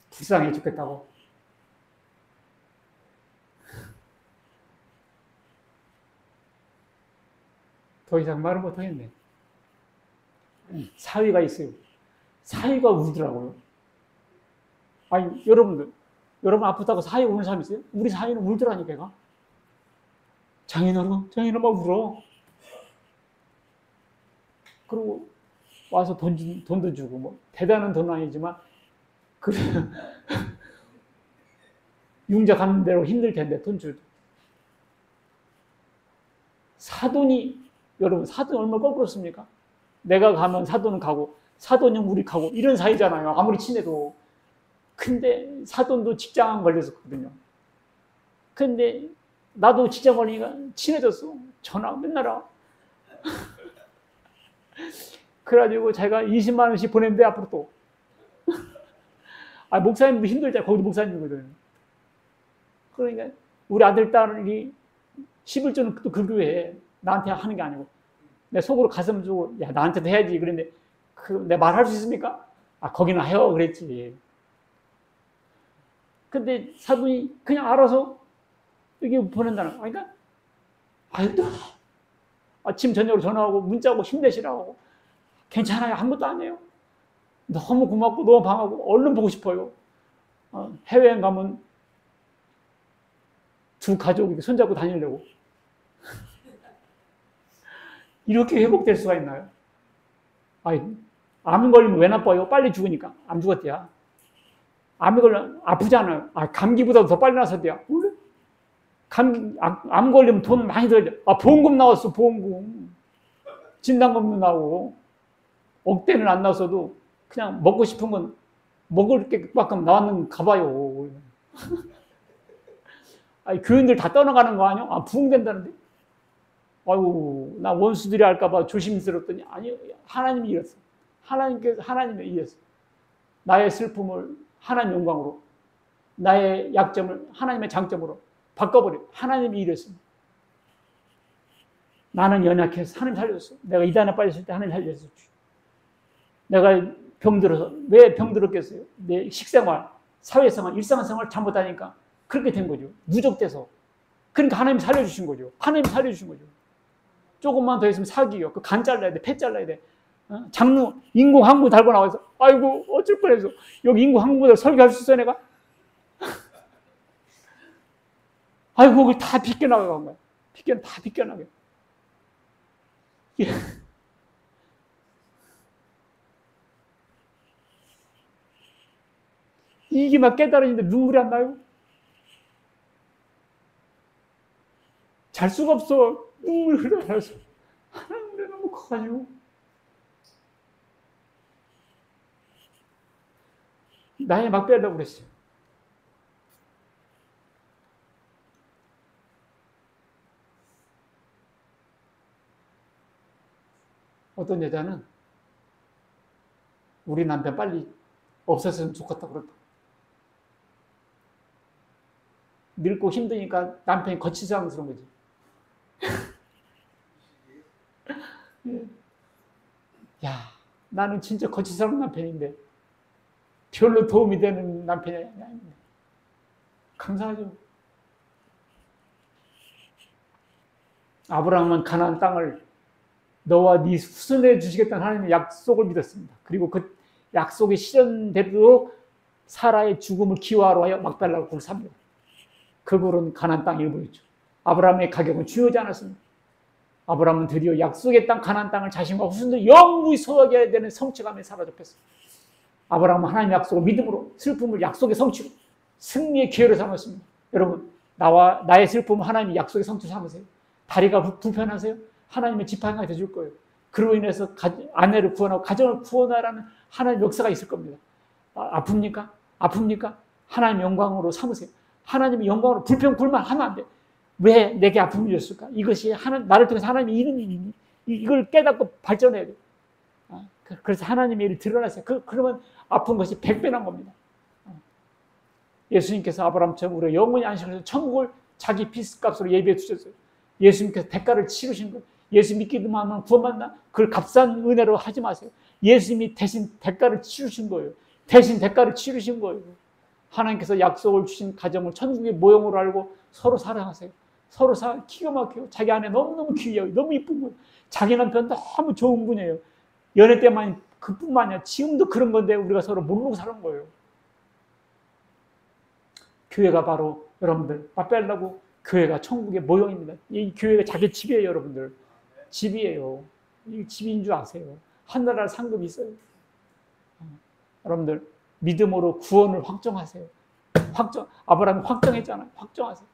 불쌍해 죽겠다고. 더 이상 말을 못하겠네. 사위가 있어요. 사위가 울더라고요. 아니, 여러분 아프다고 사위 우는 사람 있어요? 우리 사위는 울더라니까, 걔가. 장인어른 막 울어. 그리고 와서 돈도 주고, 뭐, 대단한 돈은 아니지만, 그래. 융자 가는 대로 힘들 텐데, 돈 줄도. 여러분, 사돈이 얼마나 껄끄럽습니까? 내가 가면 사돈은 가고, 사돈이 우리 가고, 이런 사이잖아요. 아무리 친해도. 근데 사돈도 직장 걸렸었거든요. 근데 나도 직장 걸리니까 친해졌어. 전화 맨날 와. 그래가지고 자기가 20만 원씩 보냈는데 앞으로 또. 목사님도 힘들잖아. 거기도 목사님이거든. 그러니까 우리 아들, 딸이 11조는 또 그 교회에 나한테 하는 게 아니고 내 속으로 가슴 주고 야 나한테도 해야지. 그런데 내 말할 수 있습니까? 거기는 해요. 그랬지. 근데 사돈이 그냥 알아서 여기 보낸다는 거. 그러니까 아침 저녁으로 전화하고 문자하고 힘내시라고. 괜찮아요. 아무것도 안 해요. 너무 고맙고 너무 반갑고 얼른 보고 싶어요. 해외여행 가면 두 가족이 손잡고 다니려고. 이렇게 회복될 수가 있나요? 암 걸리면 왜 나빠요? 빨리 죽으니까. 안 죽었대야. 암이 걸리면 아프잖아요. 감기보다도 더 빨리 나서대야. 원래? 암 걸리면 돈 많이 들어야 돼. 보험금 나왔어, 보험금. 진단금도 나오고. 억대는 안 나왔어도 그냥 먹고 싶은 건 먹을 게 밖에 나왔는 가봐요. 교인들 다 떠나가는 거 아니야? 부흥된다는데? 나 원수들이 할까봐 조심스럽더니, 아니, 하나님이 이랬어. 하나님이 이랬어. 나의 슬픔을 하나님 영광으로, 나의 약점을 하나님의 장점으로 바꿔버려. 하나님이 이랬습니다. 나는 연약해서 하나님 살렸어. 내가 이단에 빠졌을 때 하나님 살렸어. 내가 병들어서 왜 병들었겠어요? 내 식생활, 사회생활, 일상생활 잘못하니까 그렇게 된 거죠. 누적돼서. 그러니까 하나님이 살려주신 거죠. 하나님이 살려주신 거죠. 조금만 더 있으면 사기요. 그 간 잘라야 돼. 폐 잘라야 돼. 장로 인공항구 달고 나와서 아이고 어쩔 뻔해서 여기 인공항구들 설계할 수 있어 내가? 아이고 거기 다 비껴나간 거야. 다 비껴나게. 이게 막 깨달으는데 눈물이 안 나요? 잘 수가 없어. 눈물이 흘러서. 하나님 은혜 너무 커가지고. 나에 막 빼려고 그랬어요. 어떤 여자는 우리 남편 빨리 없었으면 좋겠다 그랬다. 늙고 힘드니까 남편이 거치장스러운 거지. 야, 나는 진짜 거치스러운 남편인데 별로 도움이 되는 남편이 아닌데 감사하죠. 아브라함은 가나안 땅을 너와 네 후손에 주시겠다는 하나님의 약속을 믿었습니다. 그리고 그 약속이 실현되도록 사라의 죽음을 기화로 하여 막달라 굴을 삽니다. 그 굴은 가나안 땅 일부였죠. 아브라함의 가격은 중요하지 않았습니다. 아브라함은 드디어 약속의 땅 가나안 땅을 자신과 후손들이 영원히 소유하게 되는 성취감에 사로잡혔습니다. 아브라함은 하나님의 약속을 믿음으로 슬픔을 약속의 성취로 승리의 기회로 삼았습니다. 여러분 나의 슬픔을 하나님의 약속의 성취로 삼으세요. 다리가 불편하세요? 하나님의 지팡이가 되줄 거예요. 그로 인해서 아내를 구원하고 가정을 구원하라는 하나님의 역사가 있을 겁니다. 아픕니까? 아픕니까? 하나님의 영광으로 삼으세요. 하나님의 영광으로 불평불만 하면 안 돼. 왜 내게 아픔을 줬을까? 이것이 나를 통해서 하나님의 이름이 이걸 깨닫고 발전해야 돼. 그래서 하나님의 일을 드러나세요. 그러면 아픈 것이 100배 난 겁니다. 예수님께서 아브라함처럼 우리가 영원히 안식하셔서 천국을 자기 피스값으로 예비해 주셨어요. 예수님께서 대가를 치르신 거예요. 예수 믿기만 하면 구원받나? 그걸 값싼 은혜로 하지 마세요. 예수님이 대신 대가를 치르신 거예요. 대신 대가를 치르신 거예요. 하나님께서 약속을 주신 가정을 천국의 모형으로 알고 서로 사랑하세요. 서로 기가 막혀요. 자기 아내 너무너무 귀여워요. 너무 이쁜 거예요. 자기 남편 너무 좋은 분이에요. 연애 때만 그뿐만 아니라 지금도 그런 건데 우리가 서로 모르고 사는 거예요. 교회가 바로 여러분들 맛배려고 교회가 천국의 모형입니다. 이 교회가 자기 집이에요. 여러분들 집이에요. 이 집인 줄 아세요. 하늘나라 상급이 있어요. 여러분들 믿음으로 구원을 확정하세요. 아브라함이 확정했잖아요. 확정하세요.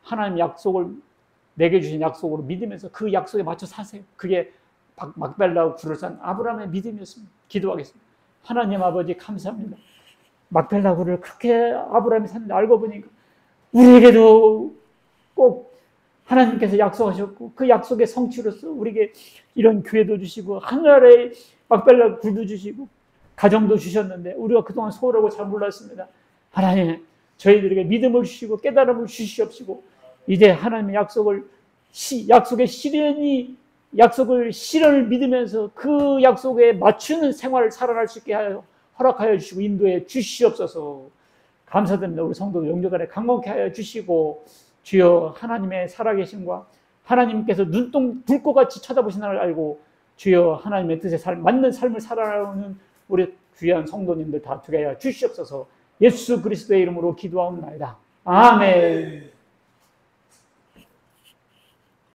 하나님 약속을 내게 주신 약속으로 믿으면서 그 약속에 맞춰 사세요. 그게 막벨라와 굴을 산 아브라함의 믿음이었습니다. 기도하겠습니다. 하나님 아버지 감사합니다. 막벨라 굴을 그렇게 아브라함이 샀는데 알고 보니까 우리에게도 꼭 하나님께서 약속하셨고 그 약속의 성취로서 우리에게 이런 교회도 주시고 하늘의 막벨라 굴도 주시고 가정도 주셨는데 우리가 그동안 소홀하고 잘 몰랐습니다. 하나님 저희들에게 믿음을 주시고 깨달음을 주시옵시고 이제 하나님의 약속의 실현을 믿으면서 그 약속에 맞추는 생활을 살아갈 수 있게 하여 허락하여 주시고 인도해 주시옵소서. 감사드립니다. 우리 성도들 영접간에 강건케 하여 주시고 주여 하나님의 살아계심과 하나님께서 불꽃같이 쳐다보시는 걸 알고 주여 하나님의 뜻에 맞는 삶을 살아가는 우리 귀한 성도님들 다 되게 하여 주시옵소서. 예수 그리스도의 이름으로 기도하옵나이다. 아멘.